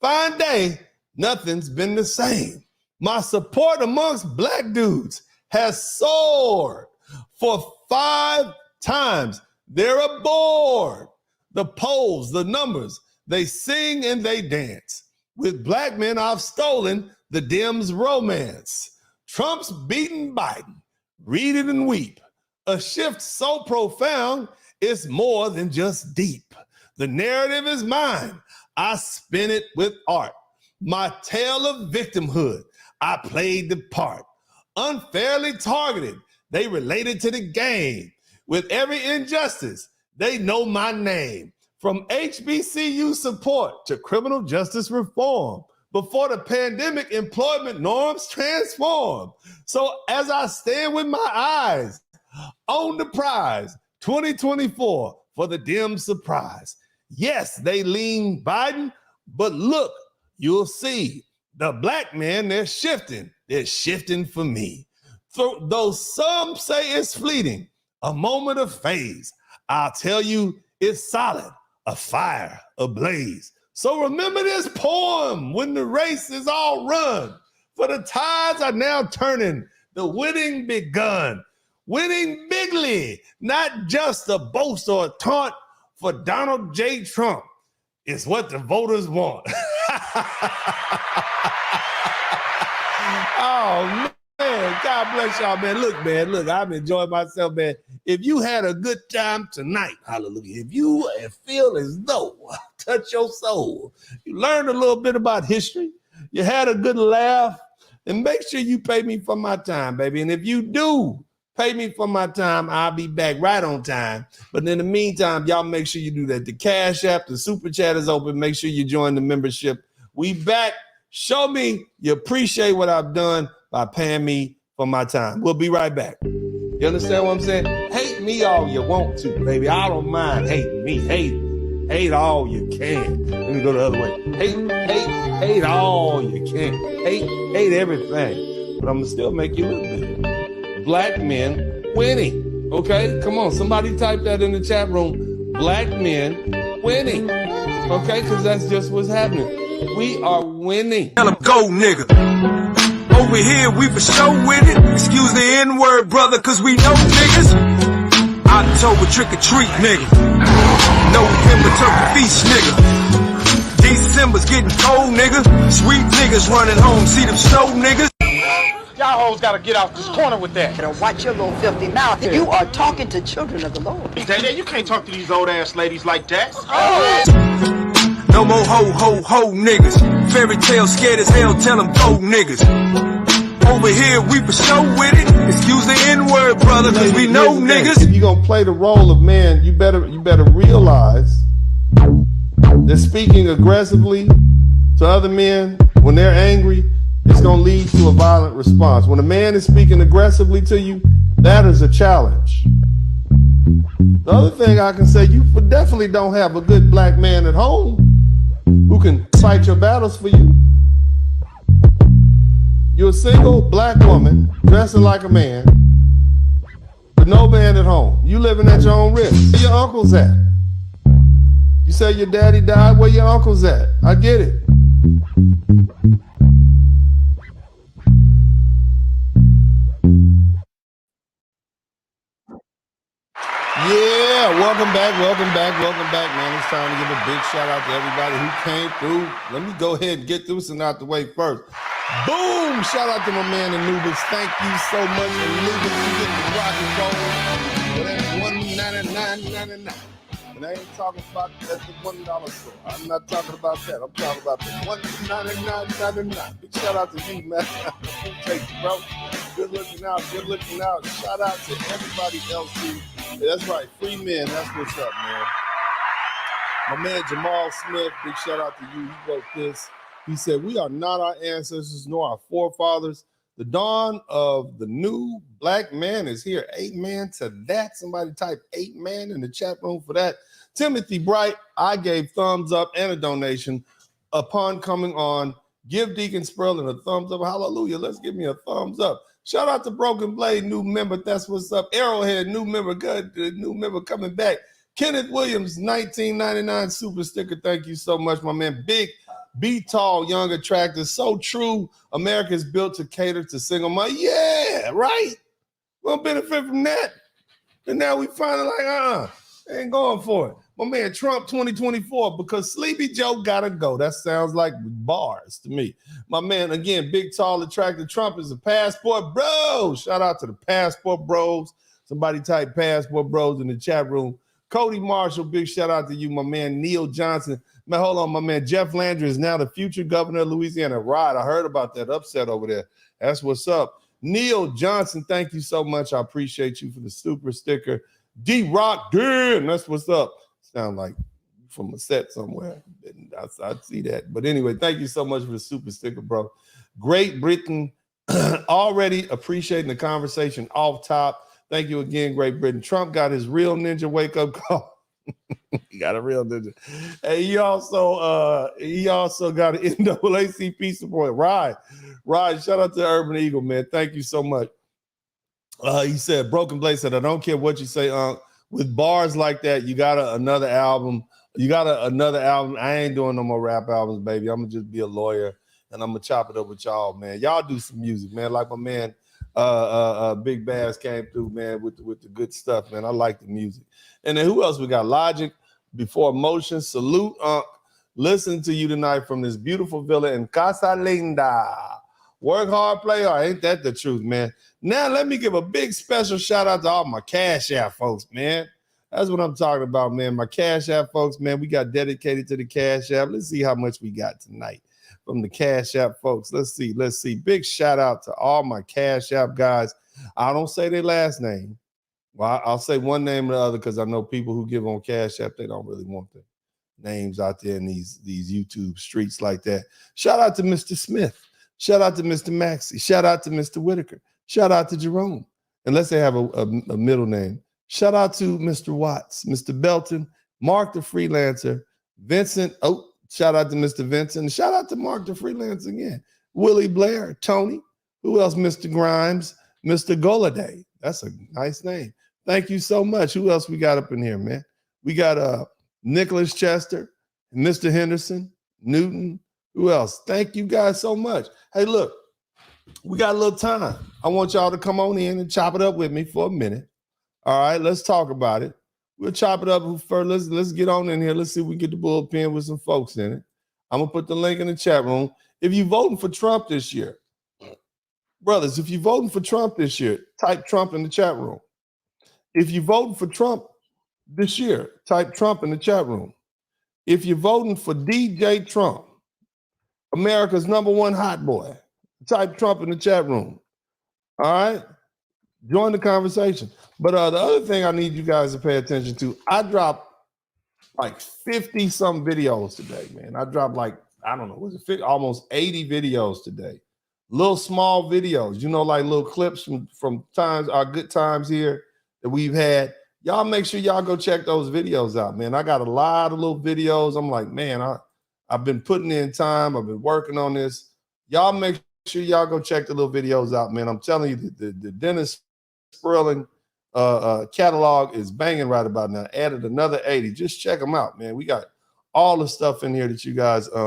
fine day, nothing's been the same. My support amongst black dudes has soared for 5 times. They're aboard. The polls, the numbers, they sing and they dance. With black men, I've stolen the Dems' romance. Trump's beaten Biden. Read it and weep. A shift so profound, it's more than just deep. The narrative is mine. I spin it with art. My tale of victimhood, I played the part. Unfairly targeted, they related to the game. With every injustice, they know my name. From HBCU support to criminal justice reform. Before the pandemic, employment norms transformed. So as I stand with my eyes on the prize, 2024 for the dim surprise. Yes, they lean Biden, but look, you'll see the black men, they're shifting. They're shifting for me. Though some say it's fleeting, a moment of phase, I'll tell you it's solid, a fire, a blaze. So remember this poem when the race is all run. For the tides are now turning, the winning begun. Winning bigly, not just a boast or a taunt for Donald J. Trump. It's what the voters want. Oh, man, God bless y'all, man. Look, I've enjoyed myself, man. If you had a good time tonight, hallelujah, if you feel as though, touch your soul, you learned a little bit about history, you had a good laugh, and make sure you pay me for my time, baby. And if you do pay me for my time, I'll be back right on time. But in the meantime, y'all make sure you do that. The Cash App, the Super Chat is open. Make sure you join the membership. We back. Show me you appreciate what I've done by paying me for my time. We'll be right back. You understand what I'm saying? Hate me all you want to, baby. I don't mind hating me. Hate all you can. Let me go the other way. Hate all you can. Hate everything. But I'm gonna still make you look good. Black men winning. Okay? Come on. Somebody type that in the chat room. Black men winning. Okay? Because that's just what's happening. We are winning. Tell them go, nigga. Over here, we for sure with it. Excuse the N-word, brother, cause we know niggas. October trick or treat, nigga. November turkey feast, nigga. December's getting cold, nigga. Sweet niggas running home, see them snow niggas. Y'all hoes gotta get out this corner with that. And watch your little filthy mouth. You are talking to children of the Lord. Daniel, you can't talk to these old ass ladies like that. Oh. No more ho niggas. Fairy tale scared as hell, tell them go niggas. Over here, we for sure with it. Excuse the N-word, brother, cause we know niggas. If you're gonna play the role of man, you better realize that speaking aggressively to other men when they're angry, it's gonna lead to a violent response. When a man is speaking aggressively to you, that is a challenge. The other thing I can say, you definitely don't have a good black man at home who can fight your battles for you. You're a single black woman dressing like a man with no man at home. You living at your own risk. Where your uncle's at? You say your daddy died, where your uncle's at? I get it. Yeah, welcome back, man. It's time to give a big shout out to everybody who came through. Let me go ahead and get this one out the way first. Boom! Shout out to my man Anubis. Thank you so much, Anubis. You get the rock and roll. Well, that's $1.99.99. And I ain't talking about at the $1 store. I'm not talking about that. I'm talking about the $1.99.99. Big shout out to you, man. Thank you, bro. Good looking out. Shout out to everybody else who. That's right, free men. That's what's up, man. My man Jamal Smith, big shout out to you. He wrote this. He said, "We are not our ancestors nor our forefathers. The dawn of the new black man is here." Amen to that. Somebody type amen in the chat room for that. Timothy Bright, I gave thumbs up and a donation upon coming on. Give Deacon Sperling a thumbs up. Hallelujah. Let's give me a thumbs up. Shout out to Broken Blade, new member. That's what's up. Arrowhead, new member. Good. New member coming back. Kenneth Williams, 1999 super sticker. Thank you so much, my man. Big, be tall, young, attractive. So true. America is built to cater to single mom. Yeah, right. We'll benefit from that. And now we finally like, ain't going for it. My man, Trump 2024, because Sleepy Joe gotta go. That sounds like bars to me. My man, again, big, tall, attractive. Trump is a passport bro. Shout out to the passport bros. Somebody type passport bros in the chat room. Cody Marshall, big shout out to you, my man. Neil Johnson. Man, hold on, my man. Jeff Landry is now the future governor of Louisiana. Right, I heard about that upset over there. That's what's up. Neil Johnson, thank you so much. I appreciate you for the super sticker. D-Rock, damn, that's what's up. Sound like from a set somewhere. I see that. But anyway, thank you so much for the super sticker, bro. Great Britain, already appreciating the conversation off top. Thank you again, Great Britain. Trump got his real ninja wake-up call. He got a real ninja. And he also got an NAACP support. Right. Shout out to Urban Eagle, man. Thank you so much. He said, Broken Blade said, I don't care what you say, with bars like that, you got another album. I ain't doing no more rap albums, baby. I'm gonna just be a lawyer and I'm gonna chop it up with y'all, man. Y'all do some music, man. Like my man Big Bass came through, man, with the good stuff, man. I like the music. And then who else we got? Logic, Before Emotion, Salute, listen to you tonight from this beautiful villa in Casa Linda. Work hard, play hard. Ain't that the truth, man? Now let me give a big special shout out to all my Cash App folks, man. That's what I'm talking about, man. My Cash App folks, man, we got dedicated to the Cash App. Let's see how much we got tonight from the Cash App folks. Let's see. Big shout out to all my Cash App guys. I don't say their last name. Well, I'll say one name or the other because I know people who give on Cash App, they don't really want the names out there in these YouTube streets like that. Shout out to Mr. Smith. Shout out to Mr. Maxey. Shout out to Mr. Whitaker. Shout out to Jerome. Unless they have a middle name. Shout out to Mr. Watts, Mr. Belton, Mark the Freelancer, Vincent. Oh, shout out to Mr. Vincent. Shout out to Mark the Freelancer again. Willie Blair, Tony. Who else? Mr. Grimes, Mr. Goladay. That's a nice name. Thank you so much. Who else we got up in here, man? We got Nicholas Chester, Mr. Henderson, Newton. Who else? Thank you guys so much. Hey, look, we got a little time. I want y'all to come on in and chop it up with me for a minute. All right, let's talk about it. We'll chop it up first. Let's get on in here. Let's see if we can get the bullpen with some folks in it. I'm going to put the link in the chat room. If you're voting for Trump this year, brothers, if you're voting for Trump this year, type Trump in the chat room. If you're voting for Trump this year, type Trump in the chat room. If you're voting for DJ Trump, America's #1 hot boy, type Trump in the chat room. All right? Join the conversation. But the other thing I need you guys to pay attention to, I dropped like 50-some videos today, man. I dropped like, I don't know, almost 80 videos today. Little small videos, like little clips from times, our good times here that we've had. Y'all make sure y'all go check those videos out, man. I got a lot of little videos. I'm like, man, I've been putting in time. I've been working on this. Y'all make sure y'all go check the little videos out, man. I'm telling you, the Dennis Sperling catalog is banging right about now. Added another 80. Just check them out, man. We got all the stuff in here that you guys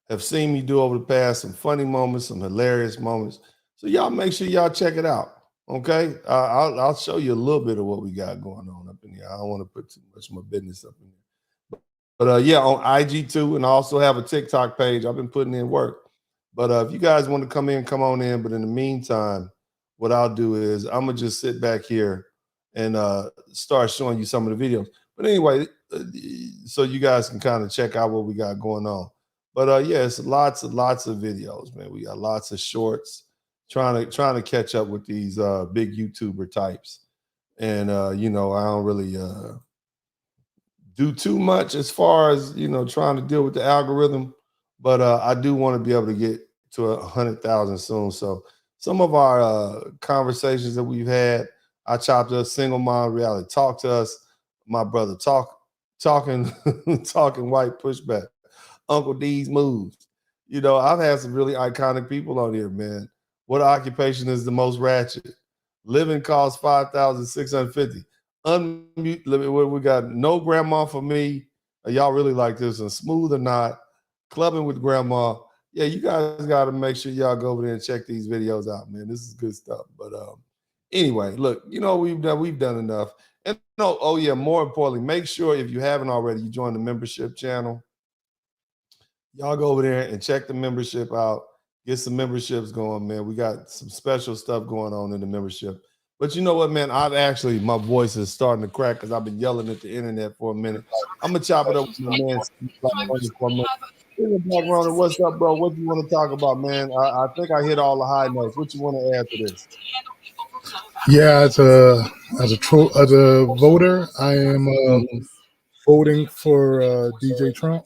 have seen me do over the past, some funny moments, some hilarious moments. So y'all make sure y'all check it out. Okay, I'll show you a little bit of what we got going on up in here. I don't want to put too much of my business up in here, but yeah, on IG too, and I also have a TikTok page. I've been putting in work. But if you guys want to come on in. But in the meantime, what I'll do is I'm gonna just sit back here and start showing you some of the videos. But anyway, so you guys can kind of check out what we got going on. But yeah, it's lots of videos, man. We got lots of shorts. Trying to catch up with these big YouTuber types. And, I don't really do too much as far as, trying to deal with the algorithm. But I do want to be able to get to 100,000 soon. So some of our conversations that we've had, I chopped up Single Mom Reality. Talk to us, my brother. Talking white pushback. Uncle D's moves. I've had some really iconic people on here, man. What occupation is the most ratchet? Living costs $5,650. Unmute. We got no grandma for me. Y'all really like this one? Smooth or not? Clubbing with grandma. Yeah, you guys got to make sure y'all go over there and check these videos out, man. This is good stuff. But anyway, look, we've done enough. And oh yeah, more importantly, make sure if you haven't already, you join the membership channel. Y'all go over there and check the membership out. Get some memberships going, man. We got some special stuff going on in the membership. But you know what, man? My voice is starting to crack because I've been yelling at the internet for a minute. I'm going to chop it up with my man. Black Runner, what's up, bro? What do you want to talk about, man? I think I hit all the high notes. What you want to add to this? Yeah, as a voter, I am voting for DJ Trump.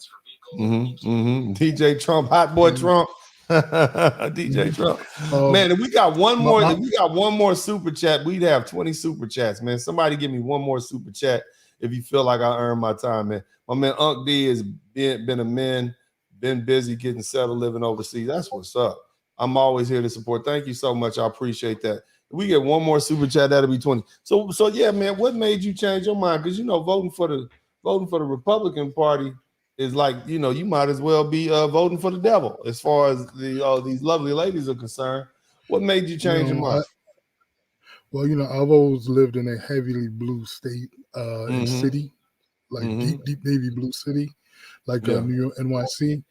DJ Trump, hot boy Trump. DJ Trump. Man, if we got one more super chat, we'd have 20 super chats, man. Somebody give me one more super chat if you feel like I earned my time, man. My man Unc D has been a man, been busy getting settled, living overseas. That's what's up. I'm always here to support. Thank you so much. I appreciate that. If we get one more super chat, that'll be 20. So yeah, man, what made you change your mind? Because voting for the Republican Party is like, you might as well be voting for the devil as far as these lovely ladies are concerned. What made you change your mind? I've always lived in a heavily blue state and city, like deep navy blue city, like New York, NYC.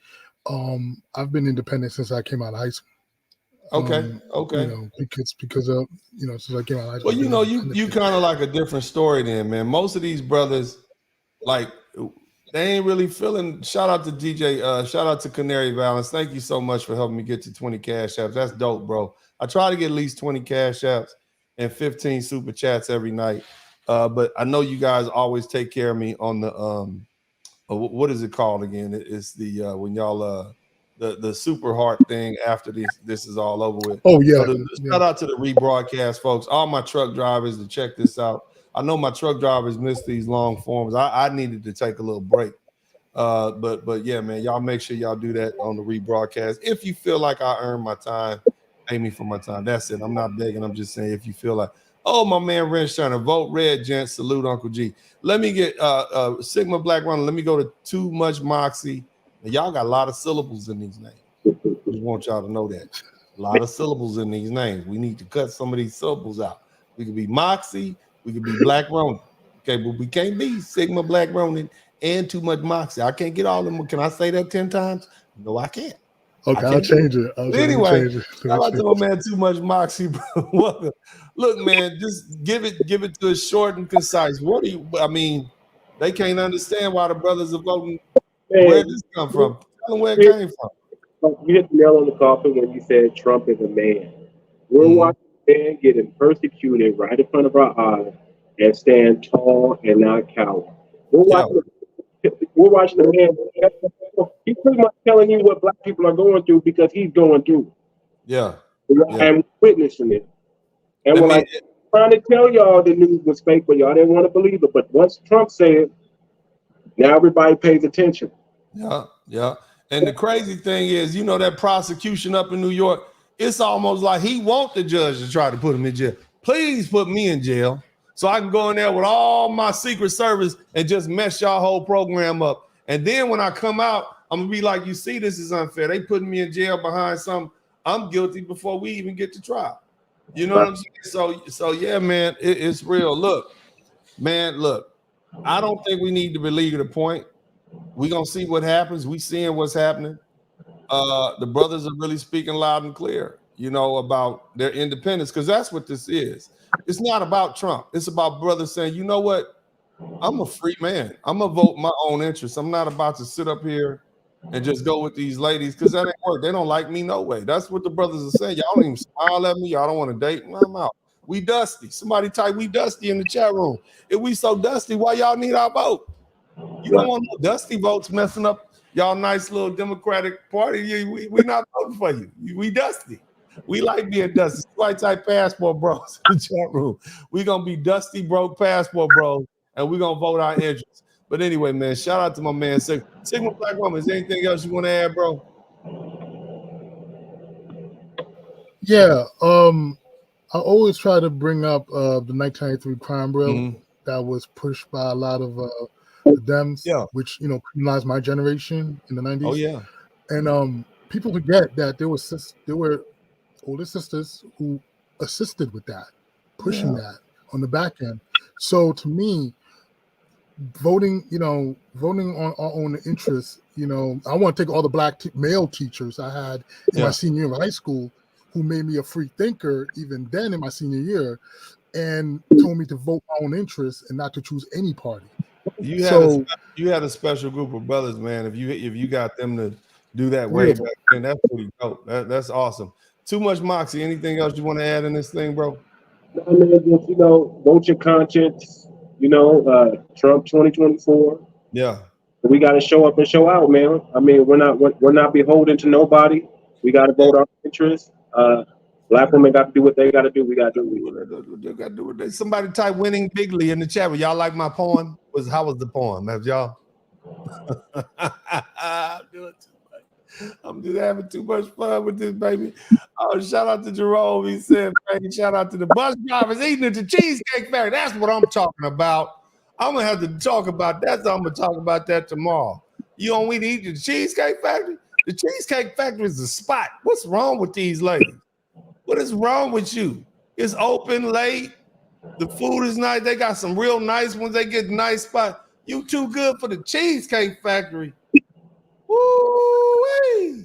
I've been independent since I came out of high school. Okay. Because of since I came out of high school. Well, you kind of like a different story then, man. Most of these brothers, like, they ain't really feeling. Shout out to DJ. Shout out to Canary Valance. Thank you so much for helping me get to 20 cash apps. That's dope, bro. I try to get at least 20 cash apps and 15 super chats every night. But I know you guys always take care of me on the what is it called again? It's the when y'all the super heart thing after this is all over with. Oh yeah. So shout out to the rebroadcast folks. All my truck drivers to check this out. I know my truck drivers miss these long forms. I needed to take a little break. But yeah, man, y'all make sure y'all do that on the rebroadcast. If you feel like I earned my time, pay me for my time. That's it. I'm not begging. I'm just saying if you feel like, oh, my man Ren's trying to vote red, gent. Salute Uncle G. Let me get Sigma Black Runner. Let me go to Too Much Moxie. And y'all got a lot of syllables in these names. Just want y'all to know that. A lot of syllables in these names. We need to cut some of these syllables out. We could be Moxie. We could be Black Ronin. Okay, but we can't be Sigma Black Ronin and Too Much Moxie. I can't get all of them. Can I say that 10 times? No, I can't. Okay, I'll change it. Anyway, shout out to my man Too Much Moxie, bro. Look, man, just give it to us short and concise. They can't understand why the brothers are voting. Where did this come from? Tell them where it came from. You hit the nail on the coffin when you said Trump is a man. We're watching a man getting persecuted right in front of our eyes and stand tall and not cower. We're watching a man. He's pretty much telling you what black people are going through because he's going through. Yeah. And witnessing it. And we're trying to tell y'all the news was fake, but y'all didn't want to believe it. But once Trump said it, now everybody pays attention. Yeah. And the crazy thing is, that prosecution up in New York, it's almost like he wants the judge to try to put him in jail. Please put me in jail so I can go in there with all my Secret Service and just mess y'all whole program up. And then when I come out, I'm going to be like, you see, this is unfair. They putting me in jail behind something. I'm guilty before we even get to trial. You know what I'm saying? So yeah, man, it's real. Look, I don't think we need to belabor the point. We're going to see what happens. We seeing what's happening. The brothers are really speaking loud and clear, about their independence, because that's what this is. It's not about Trump. It's about brothers saying, you know what? I'm a free man. I'm going to vote my own interests. I'm not about to sit up here and just go with these ladies because that ain't work. They don't like me no way. That's what the brothers are saying. Y'all don't even smile at me. Y'all don't want to date me. I'm out. We dusty. Somebody type we dusty in the chat room. If we so dusty, why y'all need our vote? You don't want no dusty votes messing up y'all nice little Democratic Party. We not voting for you. We dusty. We like being dusty. Somebody type passport bros in the chat room. We gonna be dusty broke passport bros, and we gonna vote our interests. But anyway, man, shout out to my man Sigma Black Woman. Is there anything else you want to add, bro? Yeah. I always try to bring up the 1993 crime bill that was pushed by a lot of the Dems, which criminalized my generation in the 90s. Oh yeah, and people forget that there were older sisters who assisted with that, pushing that on the back end. So to me, voting on our own interests, I want to take all the black male teachers I had in my senior year of high school who made me a free thinker even then in my senior year and told me to vote my own interests and not to choose any party. You had a special group of brothers, man. If you got them to do that way back then, that's pretty dope. That's awesome. Too much moxie. Anything else you want to add in this thing, bro? No, man, just, vote your conscience. Trump 2024. Yeah. We got to show up and show out, man. I mean, we're not beholden to nobody. We got to vote our interests. Black women got to do what they got to do. We got to do what they. Somebody type "winning bigly" in the chat. Y'all like my poem? How was the poem? Have y'all? I'm just having too much fun with this, baby. Oh, shout out to Jerome. He said, "Man, shout out to the bus drivers eating at the Cheesecake Factory." That's what I'm talking about. I'm gonna have to talk about that. So I'm gonna talk about that tomorrow. You don't want to eat at the Cheesecake Factory? The Cheesecake Factory is the spot. What's wrong with these ladies? What is wrong with you? It's open late. The food is nice. They got some real nice ones. They get nice spot. You too good for the Cheesecake Factory. Woo-wee.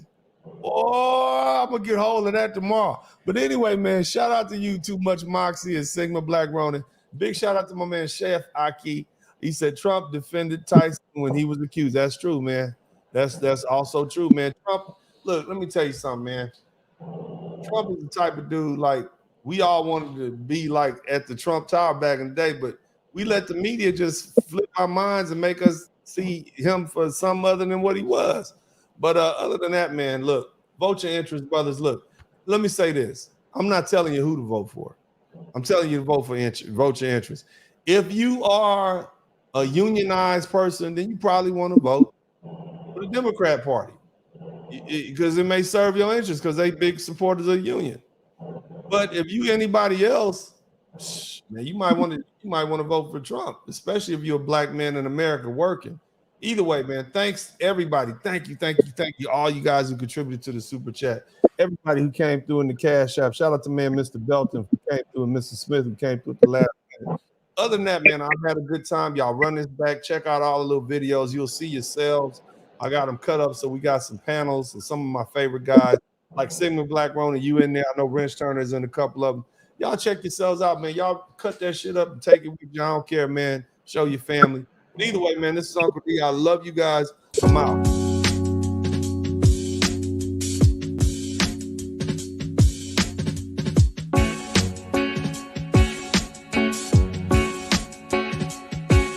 Oh, I'm gonna get hold of that tomorrow. But anyway, man, shout out to you, Too Much Moxie and Sigma Black Ronin. Big shout out to my man Chef Aki. He said Trump defended Tyson when he was accused. That's true, man. That's also true, man. Trump, look, let me tell you something, man. Trump is the type of dude, like, we all wanted to be like at the Trump Tower back in the day, but we let the media just flip our minds and make us see him for some other than what he was. But other than that, man, look, vote your interest, brothers. Look, let me say this. I'm not telling you who to vote for. I'm telling you to vote your interest. If you are a unionized person, then you probably want to vote for the Democrat Party because it may serve your interest because they big supporters of the union. But if you anybody else, man, you might want to vote for Trump, especially if you're a black man in America working. Either way, man, thanks everybody. Thank you, all you guys who contributed to the super chat. Everybody who came through in the Cash App. Shout out to man Mr. Belton who came through and Mr. Smith who came through at the last minute. Other than that, man, I've had a good time. Y'all run this back. Check out all the little videos. You'll see yourselves. I got them cut up, so we got some panels and some of my favorite guys like Sigmund Black Ronin. You in there? I know Wrench Turner's in a couple of them. Y'all check yourselves out, man. Y'all cut that shit up and take it with you. I don't care, man. Show your family. But either way, man, this is Uncle D. I love you guys. I'm out.